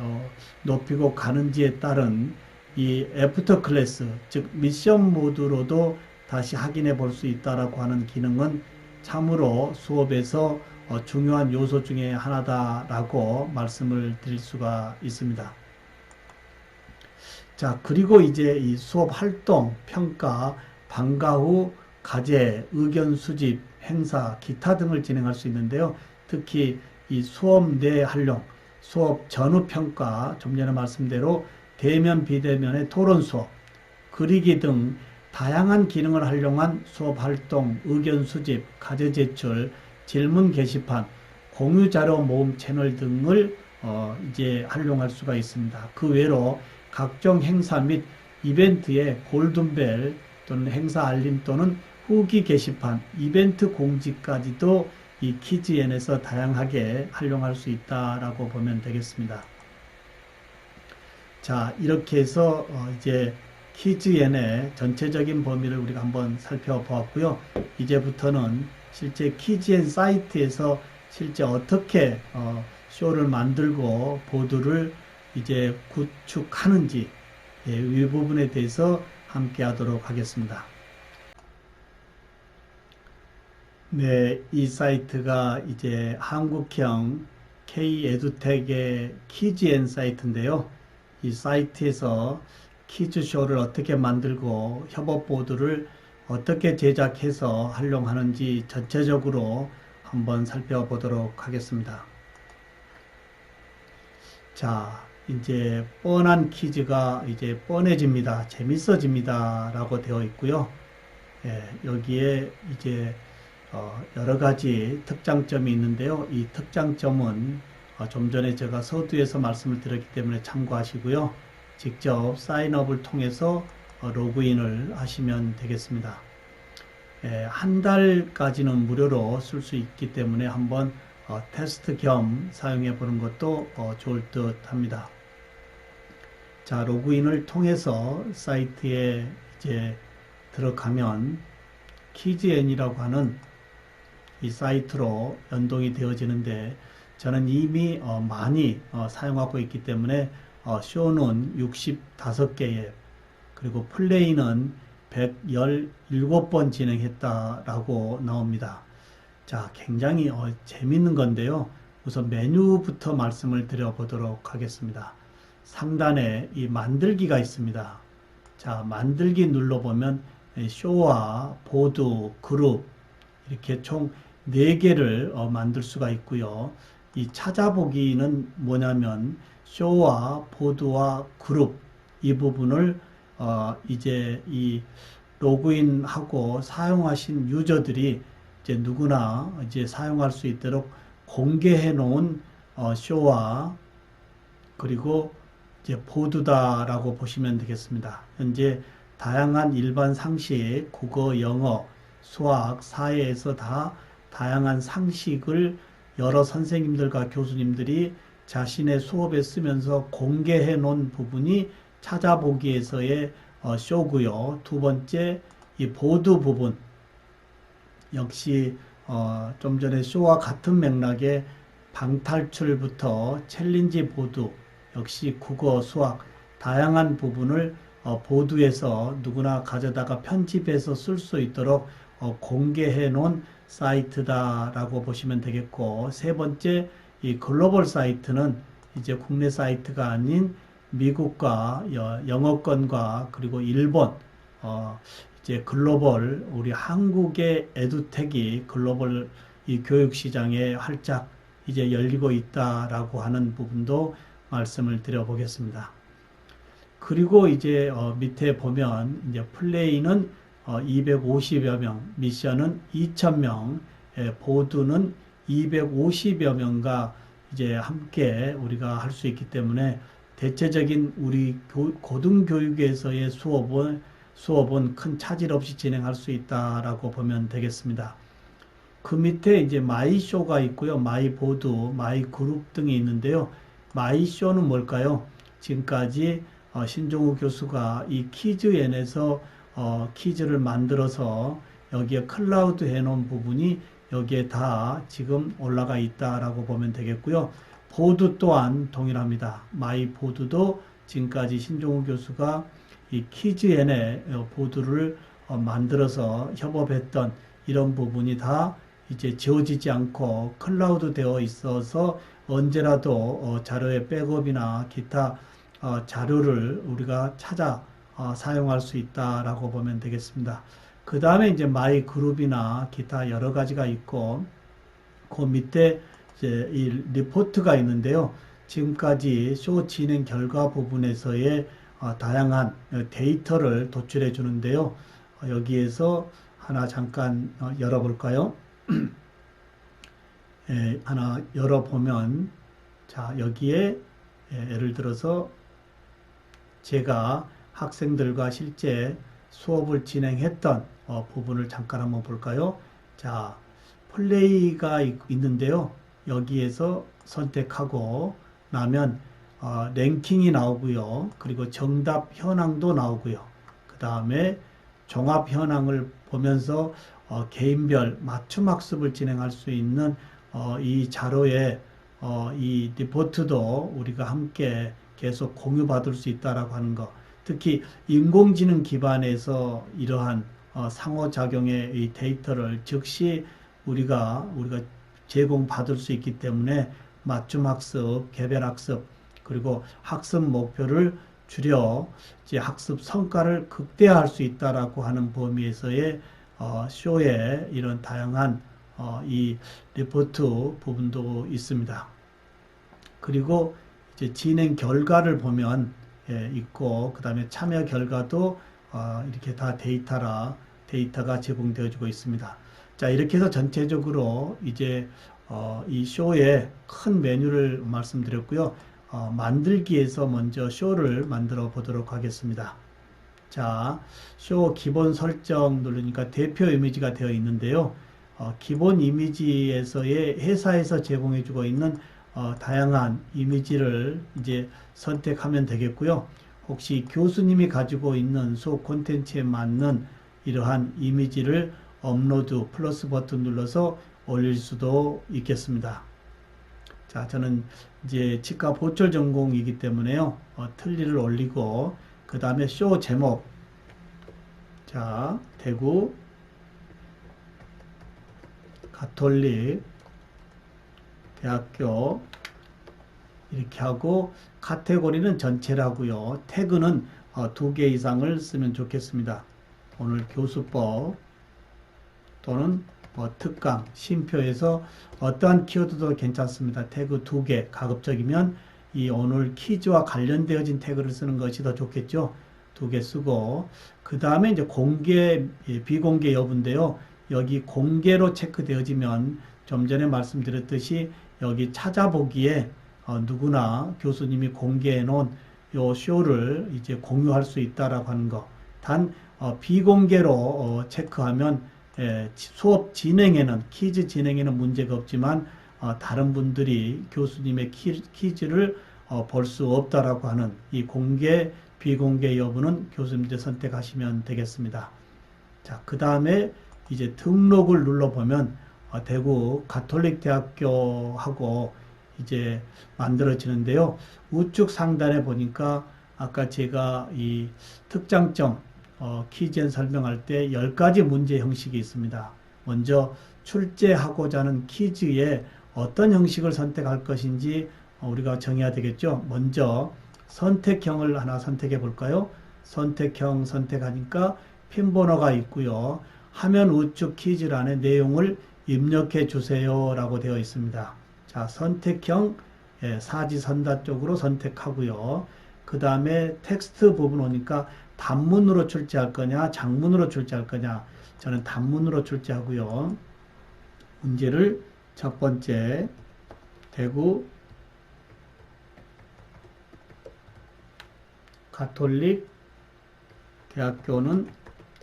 높이고 가는지에 따른 이 애프터 클래스, 즉 미션 모드로도 다시 확인해 볼 수 있다라고 하는 기능은 참으로 수업에서 중요한 요소 중에 하나다라고 말씀을 드릴 수가 있습니다. 자, 그리고 이제 이 수업 활동, 평가, 방과 후 과제, 의견 수집, 행사, 기타 등을 진행할 수 있는데요. 특히 이 수업 내 활용, 수업 전후 평가, 좀 전에 말씀대로 대면, 비대면의 토론 수업, 그리기 등 다양한 기능을 활용한 수업 활동, 의견 수집, 과제 제출, 질문 게시판, 공유 자료 모음 채널 등을 이제 활용할 수가 있습니다. 그 외로 각종 행사 및 이벤트의 골든벨 또는 행사 알림 또는 후기 게시판, 이벤트 공지까지도 이 키즈엔에서 다양하게 활용할 수 있다라고 보면 되겠습니다. 자, 이렇게 해서 이제 키즈엔의 전체적인 범위를 우리가 한번 살펴보았고요. 이제부터는 실제 키즈엔 사이트에서 실제 어떻게 쇼를 만들고 보드를 이제 구축하는지 이 부분에 대해서 함께 하도록 하겠습니다. 네, 이 사이트가 이제 한국형 K 에듀텍의 키즈엔 사이트인데요. 이 사이트에서 키즈쇼를 어떻게 만들고 협업보드를 어떻게 제작해서 활용하는지 전체적으로 한번 살펴보도록 하겠습니다. 자, 이제 뻔한 퀴즈가 이제 뻔해집니다. 재밌어집니다. 라고 되어 있고요. 여기에 이제 여러 가지 특장점이 있는데요. 이 특장점은 좀 전에 제가 서두에서 말씀을 드렸기 때문에 참고하시고요. 직접 사인업을 통해서 로그인을 하시면 되겠습니다. 한 달까지는 무료로 쓸 수 있기 때문에 한번 테스트 겸 사용해 보는 것도 좋을 듯 합니다. 자, 로그인을 통해서 사이트에 이제 들어가면 키즈N이라고 하는 이 사이트로 연동이 되어지는데 저는 이미 많이 사용하고 있기 때문에 쇼는 65개에 그리고 플레이는 117번 진행했다라고 나옵니다. 자, 굉장히 재밌는 건데요. 우선 메뉴부터 말씀을 드려보도록 하겠습니다. 상단에 이 만들기가 있습니다. 자, 만들기 눌러보면 쇼와 보드, 그룹 이렇게 총 4개를 만들 수가 있고요. 이 찾아보기는 뭐냐면 쇼와 보드와 그룹 이 부분을 이제 이 로그인하고 사용하신 유저들이 이제 누구나 이제 사용할 수 있도록 공개해 놓은 쇼와 그리고 이제 보드다라고 보시면 되겠습니다. 현재 다양한 일반 상식, 국어, 영어, 수학, 사회에서 다 다양한 상식을 여러 선생님들과 교수님들이 자신의 수업에 쓰면서 공개해 놓은 부분이 찾아보기에서의 쇼고요. 두 번째, 이 보드 부분 역시 좀 전에 쇼와 같은 맥락의 방탈출부터 챌린지 보드 역시 국어, 수학 다양한 부분을 보드에서 누구나 가져다가 편집해서 쓸 수 있도록 공개해 놓은 사이트다라고 보시면 되겠고, 세 번째 이 글로벌 사이트는 이제 국내 사이트가 아닌 미국과 영어권과 그리고 일본 이제 글로벌 우리 한국의 에듀텍이 글로벌 이 교육 시장에 활짝 이제 열리고 있다라고 하는 부분도 말씀을 드려보겠습니다. 그리고 이제 밑에 보면 이제 플레이는 250여 명, 미션은 2,000명, 보드는 250여 명과 이제 함께 우리가 할 수 있기 때문에 대체적인 우리 고등교육에서의 수업은 큰 차질 없이 진행할 수 있다라고 보면 되겠습니다. 그 밑에 이제 마이쇼가 있고요. 마이보드, 마이그룹 등이 있는데요. 마이쇼는 뭘까요? 지금까지 신종우 교수가 이 키즈N에서 퀴즈를 만들어서 여기에 클라우드 해놓은 부분이 여기에 다 지금 올라가 있다라고 보면 되겠고요. 보드 또한 동일합니다. 마이보드도 지금까지 신종우 교수가 이 키즈N의 보드를 만들어서 협업했던 이런 부분이 다 이제 지워지지 않고 클라우드 되어 있어서 언제라도 자료의 백업이나 기타 자료를 우리가 찾아 사용할 수 있다라고 보면 되겠습니다. 그 다음에 이제 마이 그룹이나 기타 여러 가지가 있고, 그 밑에 이제 이 리포트가 있는데요. 지금까지 쇼 진행 결과 부분에서의 다양한 데이터를 도출해 주는데요. 여기에서 하나 잠깐 열어볼까요? 하나 열어보면, 자, 여기에 예를 들어서 제가 학생들과 실제 수업을 진행했던 부분을 잠깐 한번 볼까요? 자, 플레이가 있는데요. 여기에서 선택하고 나면 랭킹이 나오고요. 그리고 정답 현황도 나오고요. 그 다음에 종합 현황을 보면서 개인별 맞춤 학습을 진행할 수 있는 이 자료에 이 리포트도 우리가 함께 계속 공유받을 수 있다라고 하는 것. 특히 인공지능 기반에서 이러한 상호작용의 이 데이터를 즉시 우리가 제공받을 수 있기 때문에 맞춤 학습, 개별 학습, 그리고 학습 목표를 줄여 이제 학습 성과를 극대화할 수 있다라고 하는 범위에서의 쇼의 이런 다양한 이 리포트 부분도 있습니다. 그리고 이제 진행 결과를 보면 있고, 그 다음에 참여 결과도 이렇게 다 데이터가 제공되어지고 있습니다. 자, 이렇게 해서 전체적으로 이제 이 쇼의 큰 메뉴를 말씀드렸고요. 만들기에서 먼저 쇼를 만들어 보도록 하겠습니다. 자, 쇼 기본 설정 누르니까 대표 이미지가 되어 있는데요. 기본 이미지에서의 회사에서 제공해 주고 있는 다양한 이미지를 이제 선택하면 되겠고요. 혹시 교수님이 가지고 있는 수업 콘텐츠에 맞는 이러한 이미지를 업로드 플러스 버튼 눌러서 올릴 수도 있겠습니다. 자, 저는 이제 치과 보철 전공이기 때문에요. 틀니를 올리고 그 다음에 쇼 제목, 자, 대구 가톨릭 대학교 이렇게 하고 카테고리는 전체라고요. 태그는 2개 이상을 쓰면 좋겠습니다. 오늘 교수법 또는 특강, 쉼표에서 어떠한 키워드도 괜찮습니다. 태그 2개, 가급적이면 이 오늘 퀴즈와 관련되어진 태그를 쓰는 것이 더 좋겠죠. 2개 쓰고 그 다음에 이제 공개, 비공개 여부인데요. 여기 공개로 체크되어지면 좀 전에 말씀드렸듯이 여기 찾아보기에 누구나 교수님이 공개해 놓은 요 쇼를 이제 공유할 수 있다라고 하는 거. 단 비공개로 체크하면 수업 진행에는 퀴즈 진행에는 문제가 없지만 다른 분들이 교수님의 퀴즈를 볼 수 없다라고 하는 이 공개 비공개 여부는 교수님들 선택하시면 되겠습니다. 자, 그 다음에 이제 등록을 눌러보면 대구 가톨릭 대학교하고 이제 만들어지는데요. 우측 상단에 보니까 아까 제가 이 특장점 퀴즈엔 설명할 때 10가지 문제 형식이 있습니다. 먼저 출제하고자 하는 퀴즈에 어떤 형식을 선택할 것인지 우리가 정해야 되겠죠. 먼저 선택형을 하나 선택해 볼까요? 선택형 선택하니까 핀번호가 있고요. 화면 우측 퀴즈란에 내용을 입력해 주세요 라고 되어 있습니다. 자, 선택형 사지선다 쪽으로 선택하고요. 그 다음에 텍스트 부분 오니까 단문으로 출제할 거냐 장문으로 출제할 거냐, 저는 단문으로 출제하고요. 문제를 첫 번째 대구 가톨릭 대학교는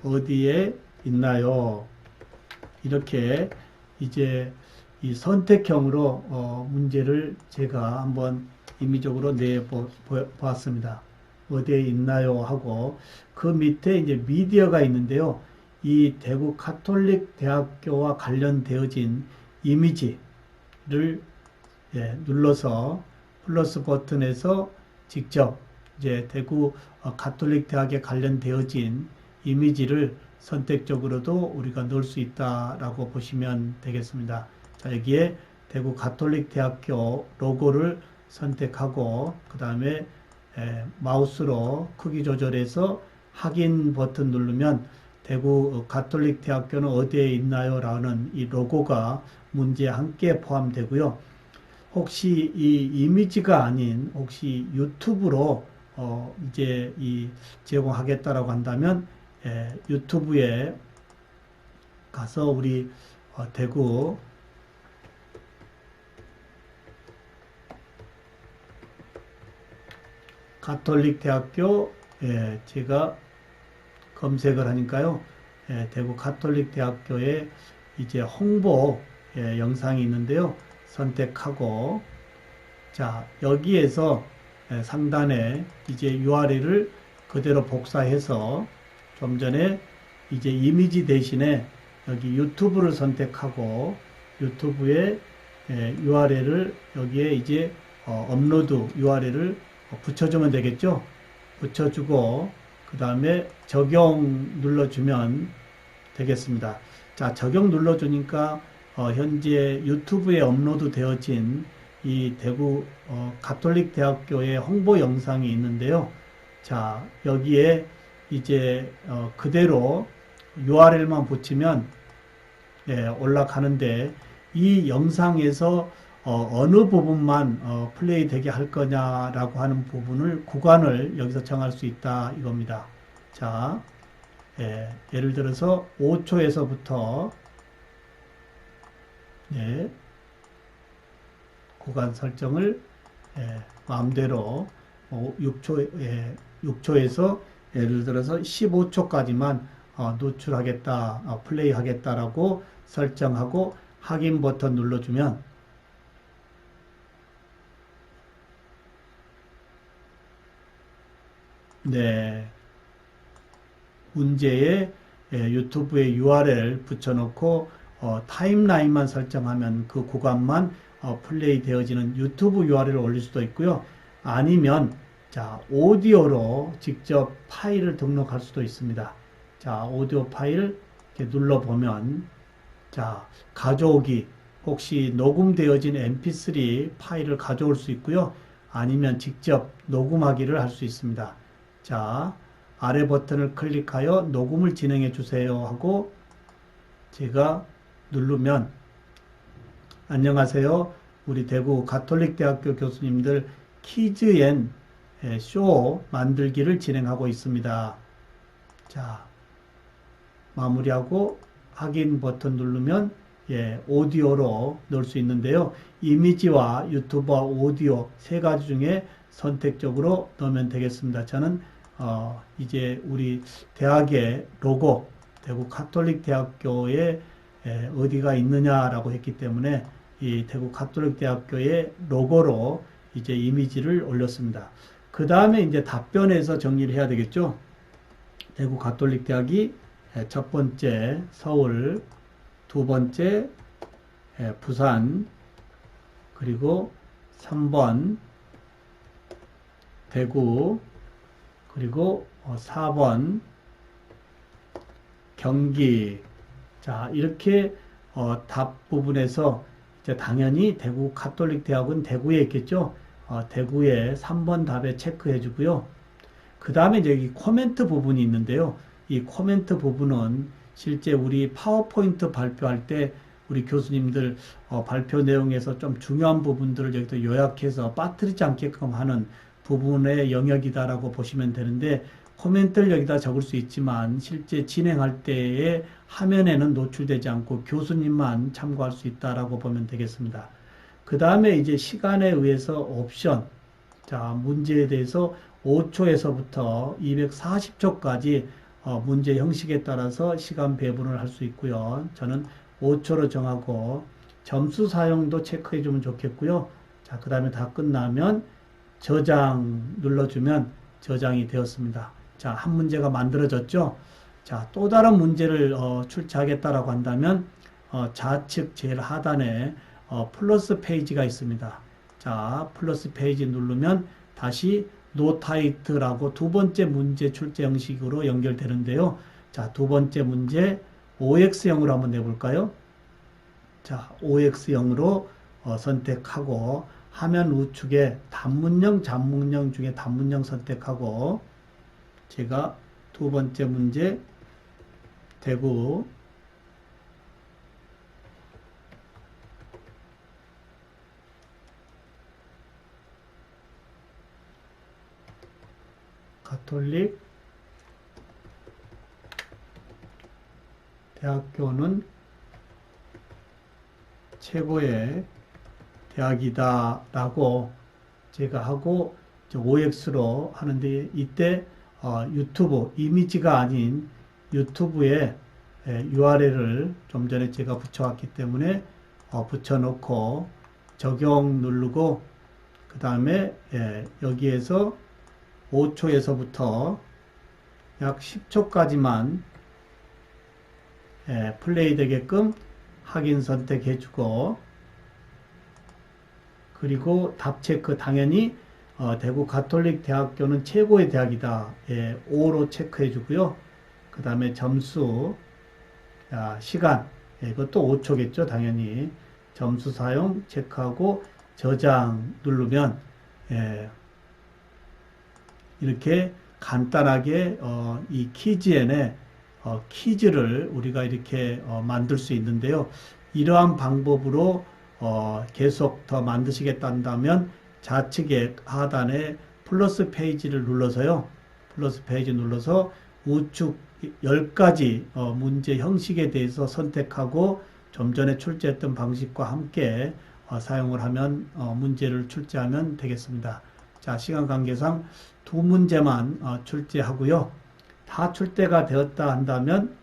어디에 있나요? 이렇게 이제 이 선택형으로 문제를 제가 한번 임의적으로 내보았습니다. 어디에 있나요? 하고 그 밑에 이제 미디어가 있는데요. 이 대구 가톨릭 대학교와 관련되어진 이미지를 눌러서 플러스 버튼에서 직접 이제 대구 가톨릭 대학에 관련되어진 이미지를 선택적으로도 우리가 넣을 수 있다라고 보시면 되겠습니다. 자, 여기에 대구 가톨릭 대학교 로고를 선택하고 그 다음에 마우스로 크기 조절해서 확인 버튼 누르면 대구 가톨릭 대학교는 어디에 있나요? 라는 이 로고가 문제에 함께 포함되고요. 혹시 이 이미지가 아닌 혹시 유튜브로 이제 이 제공하겠다라고 한다면 유튜브에 가서 우리 대구 가톨릭 대학교 제가 검색을 하니까요. 대구 가톨릭 대학교에 이제 홍보 영상이 있는데요. 선택하고 자, 여기에서 상단에 이제 URL을 그대로 복사해서 좀 전에 이제 이미지 대신에 여기 유튜브를 선택하고 유튜브에 URL을 여기에 이제 업로드 URL을 붙여주면 되겠죠. 붙여주고 그 다음에 적용 눌러주면 되겠습니다. 자, 적용 눌러주니까 현재 유튜브에 업로드 되어진 이 대구 가톨릭 대학교의 홍보 영상이 있는데요. 자, 여기에 이제 그대로 URL만 붙이면 올라가는데 이 영상에서 어느 부분만 플레이 되게 할 거냐라고 하는 부분을 구간을 여기서 정할 수 있다 이겁니다. 자, 예를 들어서 5초에서부터 구간 설정을 마음대로 6초에서 예를 들어서 15초까지만 노출하겠다, 플레이 하겠다라고 설정하고 확인 버튼 눌러주면 문제의 유튜브에 URL 붙여놓고 타임라인만 설정하면 그 구간만 플레이 되어지는 유튜브 URL을 올릴 수도 있고요. 아니면 자, 오디오로 직접 파일을 등록할 수도 있습니다. 자, 오디오 파일 이렇게 눌러보면 자, 가져오기 혹시 녹음되어진 mp3 파일을 가져올 수 있고요. 아니면 직접 녹음하기를 할 수 있습니다. 자, 아래 버튼을 클릭하여 녹음을 진행해 주세요 하고 제가 누르면 안녕하세요. 우리 대구 가톨릭대학교 교수님들 키즈 앤 쇼 만들기를 진행하고 있습니다. 자, 마무리하고 확인 버튼 누르면 오디오로 넣을 수 있는데요. 이미지와 유튜브와 오디오 세 가지 중에 선택적으로 넣으면 되겠습니다. 저는 이제 우리 대학의 로고, 대구 가톨릭 대학교에 어디가 있느냐라고 했기 때문에 이 대구 가톨릭 대학교의 로고로 이제 이미지를 올렸습니다. 그 다음에 이제 답변에서 정리를 해야 되겠죠. 대구 가톨릭 대학이 첫 번째 서울, 두 번째 부산, 그리고 3번 대구, 그리고 4번 경기. 자, 이렇게 답 부분에서 이제 당연히 대구 가톨릭 대학은 대구에 있겠죠. 대구에 3번 답에 체크해 주고요. 그 다음에 이제 여기 코멘트 부분이 있는데요. 이 코멘트 부분은 실제 우리 파워포인트 발표할 때 우리 교수님들 발표 내용에서 좀 중요한 부분들을 여기서 요약해서 빠뜨리지 않게끔 하는 부분의 영역이다라고 보시면 되는데 코멘트를 여기다 적을 수 있지만 실제 진행할 때의 화면에는 노출되지 않고 교수님만 참고할 수 있다라고 보면 되겠습니다. 그 다음에 이제 시간에 의해서 옵션, 자, 문제에 대해서 5초에서부터 240초까지 문제 형식에 따라서 시간 배분을 할 수 있고요. 저는 5초로 정하고 점수 사용도 체크해 주면 좋겠고요. 자, 그 다음에 다 끝나면 저장 눌러주면 저장이 되었습니다. 자, 한 문제가 만들어졌죠. 자, 또 다른 문제를 출제하겠다라고 한다면 좌측 제일 하단에 플러스 페이지가 있습니다. 자, 플러스 페이지 누르면 다시 노타이트라고 두 번째 문제 출제 형식으로 연결되는데요. 자, 두 번째 문제 OX형으로 한번 내볼까요? 자, OX형으로 선택하고 화면 우측에 단문형, 잔문형 중에 단문형 선택하고 제가 두 번째 문제 대구 가톨릭 대학교는 최고의 대학이다 라고 제가 하고 OX로 하는데 이때 유튜브 이미지가 아닌 유튜브에 URL을 좀 전에 제가 붙여왔기 때문에 붙여놓고 적용 누르고 그 다음에 여기에서 5초에서부터 약 10초까지만 플레이 되게끔 확인 선택해주고 그리고 답 체크 당연히 대구 가톨릭 대학교는 최고의 대학이다. 5로 체크해주고요. 그 다음에 점수, 시간, 이것도 5초겠죠. 당연히 점수 사용 체크하고 저장 누르면 이렇게 간단하게 이 키즈엔에 퀴즈를 우리가 이렇게 만들 수 있는데요. 이러한 방법으로 계속 더 만드시겠다 한다면 좌측에 하단에 플러스 페이지를 눌러서요. 플러스 페이지 눌러서 우측 10가지 문제 형식에 대해서 선택하고 좀 전에 출제했던 방식과 함께 사용을 하면 문제를 출제하면 되겠습니다. 자, 시간 관계상 두 문제만 출제하고요. 다 출제가 되었다 한다면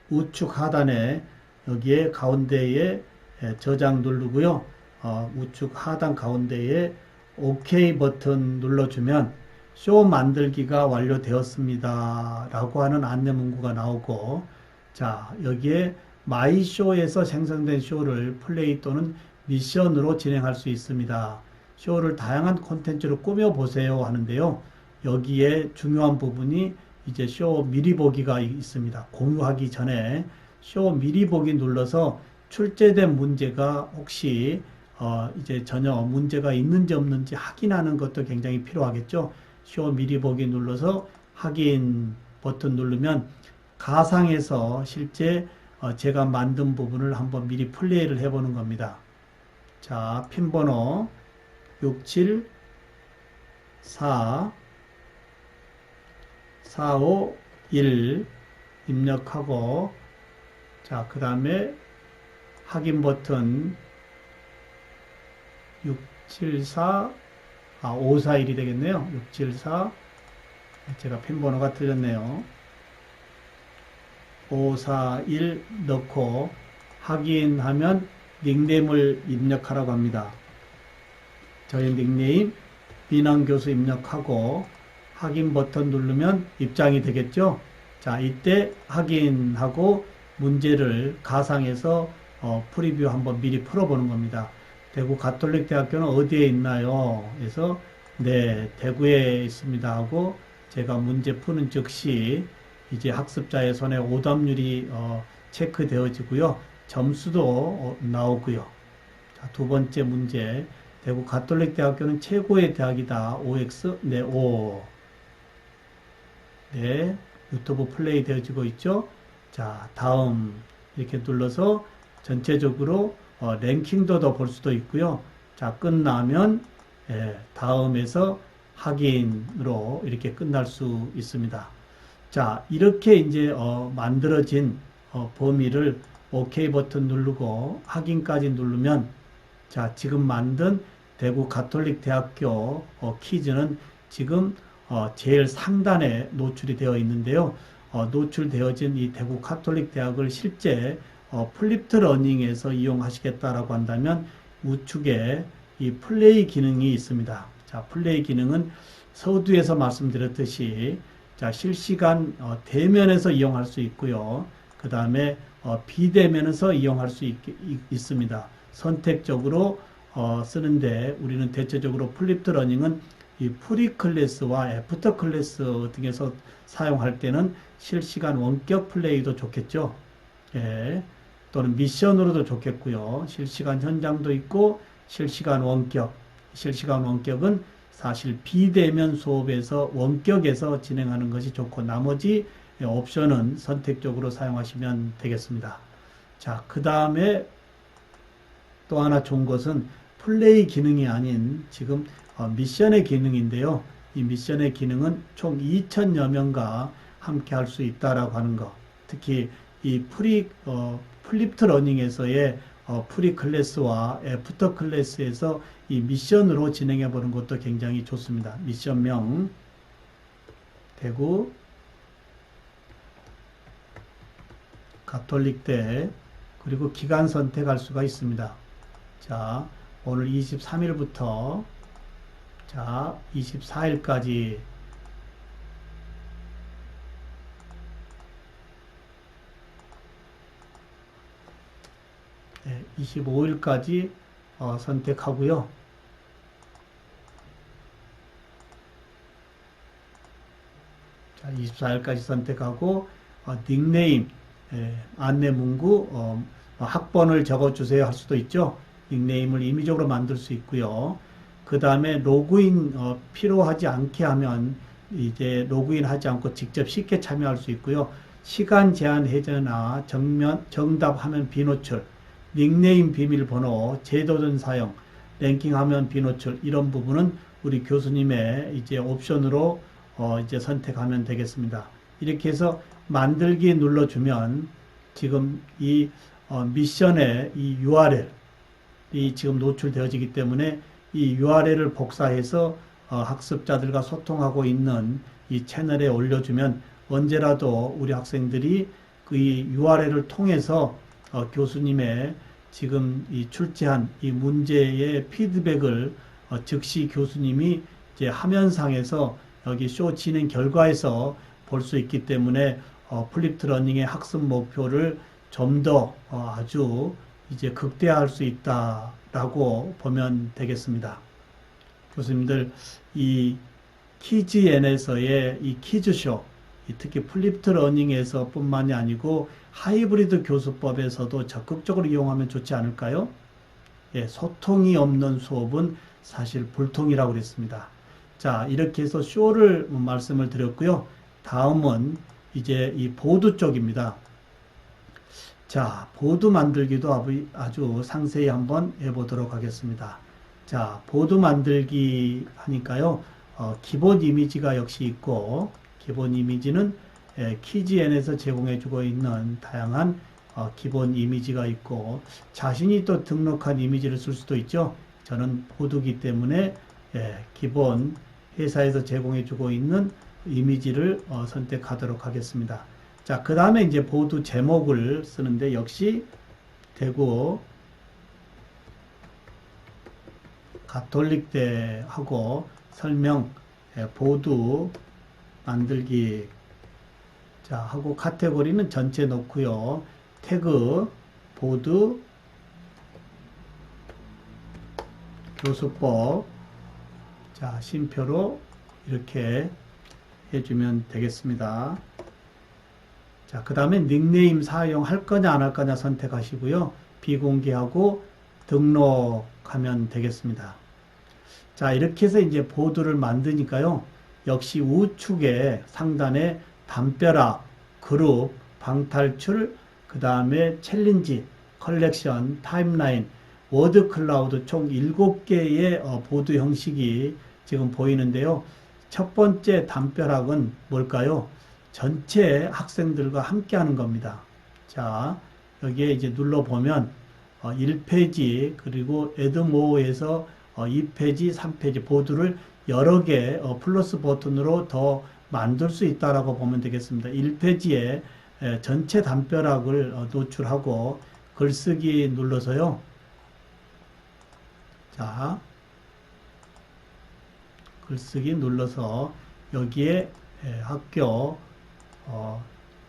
우측 하단에 여기에 가운데에 저장 누르고요. 우측 하단 가운데에 OK 버튼 눌러주면 쇼 만들기가 완료되었습니다. 라고 하는 안내 문구가 나오고, 자, 여기에 마이 쇼에서 생성된 쇼를 플레이 또는 미션으로 진행할 수 있습니다. 쇼를 다양한 콘텐츠로 꾸며보세요 하는데요. 여기에 중요한 부분이 이제 쇼 미리 보기가 있습니다. 공유하기 전에 쇼 미리 보기 눌러서 출제된 문제가 혹시 이제 전혀 문제가 있는지 없는지 확인하는 것도 굉장히 필요하겠죠. 쇼 미리 보기 눌러서 확인 버튼 누르면 가상에서 실제 제가 만든 부분을 한번 미리 플레이를 해보는 겁니다. 자, 핀 번호 674 451 입력하고, 자, 그 다음에 확인 버튼 541이 되겠네요. 674, 제가 핀 번호가 틀렸네요. 541 넣고 확인하면 닉네임을 입력하라고 합니다. 저희 닉네임 민항교수 입력하고 확인 버튼 누르면 입장이 되겠죠. 자, 이때 확인하고 문제를 가상에서 프리뷰 한번 미리 풀어보는 겁니다. 대구 가톨릭대학교는 어디에 있나요? 그래서 네, 대구에 있습니다 하고 제가 문제 푸는 즉시 이제 학습자의 손에 오답률이 체크되어지고요. 점수도 나오고요. 자, 두 번째 문제. 대구 가톨릭대학교는 최고의 대학이다. OX, 네, O. 네, 유튜브 플레이 되어지고 있죠. 자, 다음 이렇게 눌러서 전체적으로 랭킹도 더 볼 수도 있고요. 자, 끝나면 다음에서 확인으로 이렇게 끝날 수 있습니다. 자, 이렇게 이제 만들어진 범위를 OK 버튼 누르고 확인까지 누르면, 자, 지금 만든 대구 가톨릭 대학교 퀴즈는 지금 제일 상단에 노출이 되어 있는데요. 노출되어진 이 대구 가톨릭 대학을 실제 플립트 러닝에서 이용하시겠다라고 한다면 우측에 이 플레이 기능이 있습니다. 자, 플레이 기능은 서두에서 말씀드렸듯이, 자, 실시간 대면에서 이용할 수 있고요. 그 다음에 비대면에서 이용할 수 있습니다. 선택적으로 쓰는데 우리는 대체적으로 플립트 러닝은 이 프리 클래스와 애프터 클래스 등에서 사용할 때는 실시간 원격 플레이도 좋겠죠. 예, 또는 미션으로도 좋겠고요. 실시간 현장도 있고 실시간 원격. 실시간 원격은 사실 비대면 수업에서 원격에서 진행하는 것이 좋고 나머지 옵션은 선택적으로 사용하시면 되겠습니다. 자, 그 다음에 또 하나 좋은 것은 플레이 기능이 아닌 지금 미션의 기능인데요. 이 미션의 기능은 총 2,000여 명과 함께 할 수 있다라고 하는 거. 특히 이 플립트 러닝에서의 프리 클래스와 애프터 클래스에서 이 미션으로 진행해 보는 것도 굉장히 좋습니다. 미션명 대구 가톨릭대, 그리고 기간 선택할 수가 있습니다. 자, 오늘 23일부터 자, 24일까지 네, 25일까지 선택하고요. 자, 24일까지 선택하고 닉네임, 안내 문구, 학번을 적어주세요 할 수도 있죠. 닉네임을 임의적으로 만들 수 있고요. 그 다음에 로그인 필요하지 않게 하면 이제 로그인 하지 않고 직접 쉽게 참여할 수 있고요. 시간 제한 해제나 정답 화면 비노출, 닉네임 비밀번호, 제도전 사용, 랭킹 화면 비노출, 이런 부분은 우리 교수님의 이제 옵션으로 이제 선택하면 되겠습니다. 이렇게 해서 만들기 눌러주면 지금 이 미션의 이 URL이 지금 노출되어지기 때문에 이 URL을 복사해서 학습자들과 소통하고 있는 이 채널에 올려주면 언제라도 우리 학생들이 그 URL을 통해서 교수님의 지금 이 출제한 이 문제의 피드백을 즉시 교수님이 이제 화면상에서 여기 쇼 진행 결과에서 볼 수 있기 때문에 플립트 러닝의 학습 목표를 좀 더 아주 이제 극대화할 수 있다라고 보면 되겠습니다. 교수님들, 이 키즈엔에서의 이 키즈쇼, 특히 플립트 러닝에서 뿐만이 아니고 하이브리드 교수법에서도 적극적으로 이용하면 좋지 않을까요? 예, 소통이 없는 수업은 사실 불통이라고 그랬습니다. 자, 이렇게 해서 쇼를 말씀을 드렸고요. 다음은 이제 이 보드 쪽입니다. 자, 보드 만들기도 아주 상세히 한번 해보도록 하겠습니다. 자, 보드 만들기 하니까요. 기본 이미지가 역시 있고, 기본 이미지는 키즈엔에서 제공해주고 있는 다양한 기본 이미지가 있고, 자신이 또 등록한 이미지를 쓸 수도 있죠. 저는 보드기 때문에 기본 회사에서 제공해주고 있는 이미지를 선택하도록 하겠습니다. 자, 그 다음에 이제 보드 제목을 쓰는데 역시 대구 가톨릭대하고 설명, 보드 만들기, 자, 하고 카테고리는 전체 놓고요. 태그, 보드, 교수법, 자, 쉼표로 이렇게 해주면 되겠습니다. 자, 그 다음에 닉네임 사용할 거냐 안 할 거냐 선택하시고요. 비공개하고 등록하면 되겠습니다. 자, 이렇게 해서 이제 보드를 만드니까요. 역시 우측에 상단에 담벼락, 그룹, 방탈출, 그 다음에 챌린지, 컬렉션, 타임라인, 워드 클라우드 총 7개의 보드 형식이 지금 보이는데요. 첫 번째 담벼락은 뭘까요? 전체 학생들과 함께 하는 겁니다. 자, 여기에 이제 눌러보면 1페이지 그리고 에드모어에서 2페이지, 3페이지 보드를 여러 개 플러스 버튼으로 더 만들 수 있다라고 보면 되겠습니다. 1페이지에 전체 담벼락을 노출하고 글쓰기 눌러서요. 자, 글쓰기 눌러서 여기에 학교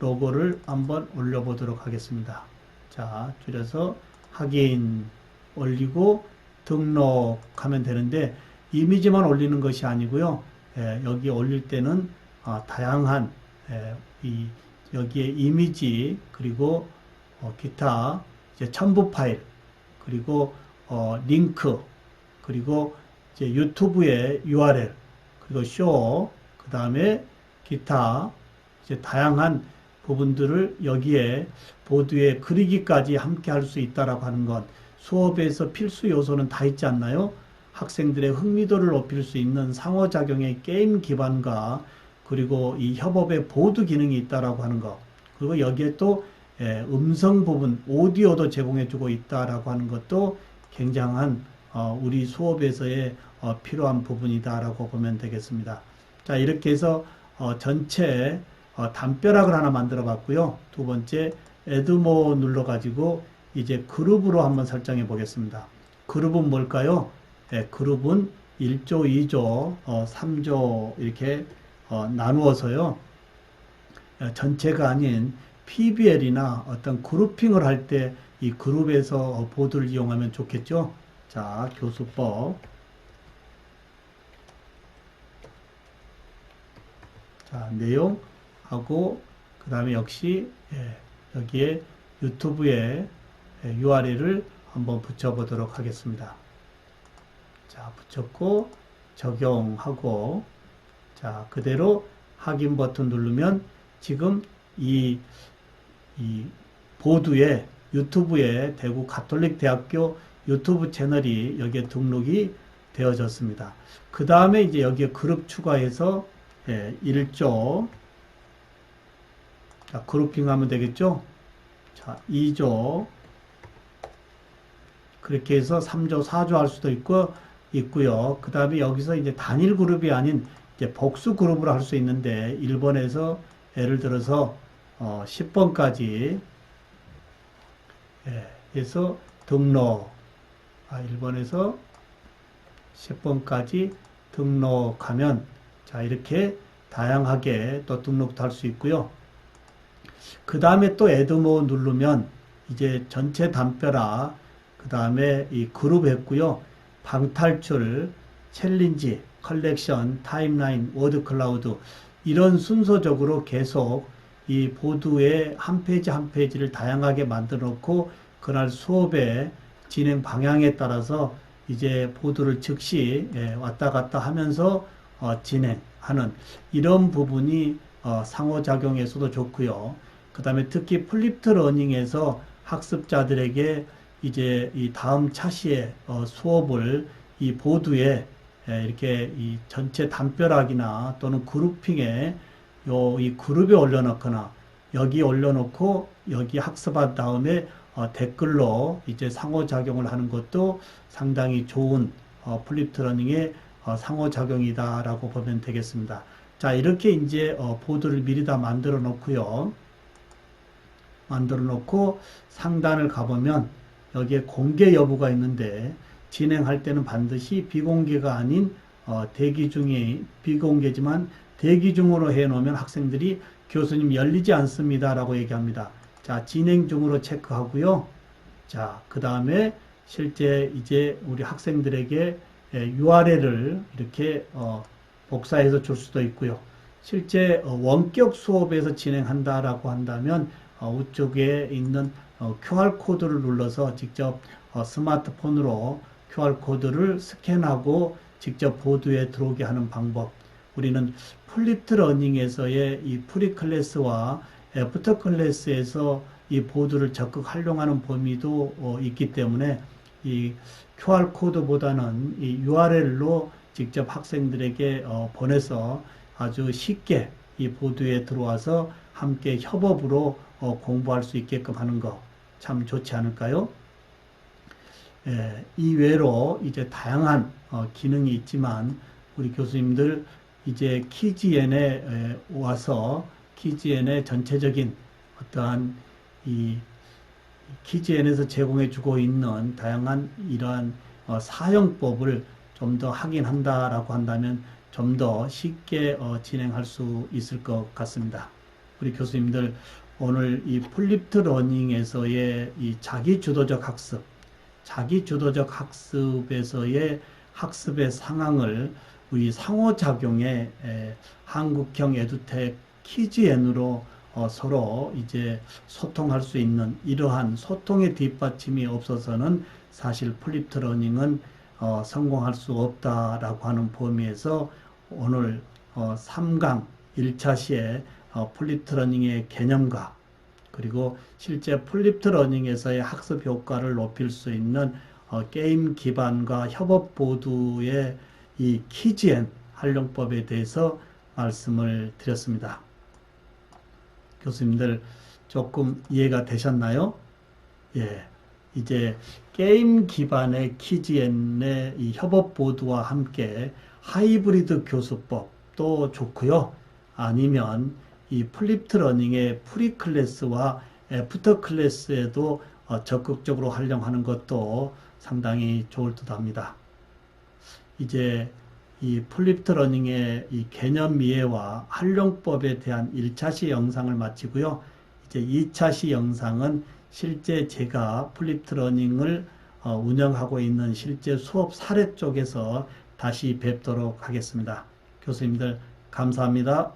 로고를 한번 올려보도록 하겠습니다. 자, 줄여서 확인 올리고 등록하면 되는데 이미지만 올리는 것이 아니고요. 여기 올릴 때는 다양한 여기에 이미지 그리고 기타 이제 첨부 파일 그리고 링크 그리고 이제 유튜브의 URL 그리고 쇼 그 다음에 기타 이제 다양한 부분들을 여기에 보드에 그리기까지 함께 할 수 있다라고 하는 것 수업에서 필수 요소는 다 있지 않나요? 학생들의 흥미도를 높일 수 있는 상호작용의 게임 기반과 그리고 이 협업의 보드 기능이 있다라고 하는 것 그리고 여기에 또 음성 부분 오디오도 제공해주고 있다라고 하는 것도 굉장한 우리 수업에서의 필요한 부분이다라고 보면 되겠습니다. 자, 이렇게 해서 전체 담벼락을 하나 만들어 봤고요. 두 번째 에드모 눌러 가지고 이제 그룹으로 한번 설정해 보겠습니다. 그룹은 뭘까요? 그룹은 1조, 2조, 3조 이렇게 나누어서요. 전체가 아닌 PBL이나 어떤 그룹핑을 할 때 이 그룹에서 보드를 이용하면 좋겠죠. 자, 교수법. 자, 내용하고 그 다음에 역시 여기에 유튜브에 URL을 한번 붙여보도록 하겠습니다. 자, 붙였고 적용하고 자, 그대로 확인 버튼 누르면 지금 이 보드에 유튜브에 대구 가톨릭 대학교 유튜브 채널이 여기에 등록이 되어졌습니다. 그 다음에 이제 여기에 그룹 추가해서 1조 자, 그룹핑 하면 되겠죠? 자, 2조 그렇게 해서 3조, 4조 할 수도 있고요. 그 다음에 여기서 이제 단일 그룹이 아닌 이제 복수 그룹으로 할 수 있는데 1번에서 예를 들어서 10번까지 해서 등록 1번에서 10번까지 등록하면 자, 이렇게 다양하게 또 등록도 할 수 있고요. 그 다음에 또 에드모 누르면 이제 전체 담벼락, 그 다음에 이 그룹 했고요. 방탈출, 챌린지, 컬렉션, 타임라인, 워드 클라우드 이런 순서적으로 계속 이 보드에 한 페이지 한 페이지를 다양하게 만들어 놓고 그날 수업의 진행 방향에 따라서 이제 보드를 즉시 왔다 갔다 하면서 진행하는 이런 부분이 상호작용에서도 좋고요. 그 다음에 특히 플립트 러닝에서 학습자들에게 이제 이 다음 차시의 수업을 이 보드에 이렇게 이 전체 담벼락이나 또는 그룹핑에 이 그룹에 올려놓거나 여기 올려놓고 여기 학습한 다음에 댓글로 이제 상호작용을 하는 것도 상당히 좋은 플립트 러닝의 상호작용이다라고 보면 되겠습니다. 자, 이렇게 이제 보드를 미리 다 만들어 놓고요. 만들어 놓고 상단을 가보면 여기에 공개 여부가 있는데 진행할 때는 반드시 비공개가 아닌 대기 중에 비공개지만 대기 중으로 해 놓으면 학생들이 교수님 열리지 않습니다 라고 얘기합니다. 자, 진행 중으로 체크하고요. 자, 그 다음에 실제 이제 우리 학생들에게 URL을 이렇게 복사해서 줄 수도 있고요. 실제 원격 수업에서 진행한다라고 한다면 우측에 있는 QR코드를 눌러서 직접 스마트폰으로 QR코드를 스캔하고 직접 보드에 들어오게 하는 방법. 우리는 플립트 러닝에서의 이 프리 클래스와 애프터 클래스에서 이 보드를 적극 활용하는 범위도 있기 때문에 이 QR코드보다는 이 URL로 직접 학생들에게 보내서 아주 쉽게 이 보드에 들어와서 함께 협업으로 공부할 수 있게끔 하는 거 참 좋지 않을까요? 이외로 이제 다양한 기능이 있지만 우리 교수님들 이제 키지엔에 와서 키지엔의 전체적인 어떠한 이 키지엔에서 제공해주고 있는 다양한 이러한 사용법을 좀 더 확인한다라고 한다면 좀 더 쉽게 진행할 수 있을 것 같습니다. 우리 교수님들 오늘 이 플립트 러닝에서의 이 자기주도적 학습, 자기주도적 학습에서의 학습의 상황을 우리 상호작용의 한국형 에듀텍 키즈엔으로 서로 이제 소통할 수 있는 이러한 소통의 뒷받침이 없어서는 사실 플립트 러닝은 성공할 수 없다라고 하는 범위에서 오늘 3강 1차 시에 플립트 러닝의 개념과 그리고 실제 플립트 러닝에서의 학습 효과를 높일 수 있는 게임 기반과 협업 보드의 이 키즈엔 활용법에 대해서 말씀을 드렸습니다. 교수님들 조금 이해가 되셨나요? 예. 이제 게임 기반의 키즈엔의 이 협업 보드와 함께 하이브리드 교수법도 좋고요. 아니면 이 플립트 러닝의 프리 클래스와 애프터 클래스에도 적극적으로 활용하는 것도 상당히 좋을 듯 합니다. 이제 이 플립트 러닝의 이 개념 이해와 활용법에 대한 1차시 영상을 마치고요. 이제 2차시 영상은 실제 제가 플립트 러닝을 운영하고 있는 실제 수업 사례 쪽에서 다시 뵙도록 하겠습니다. 교수님들 감사합니다.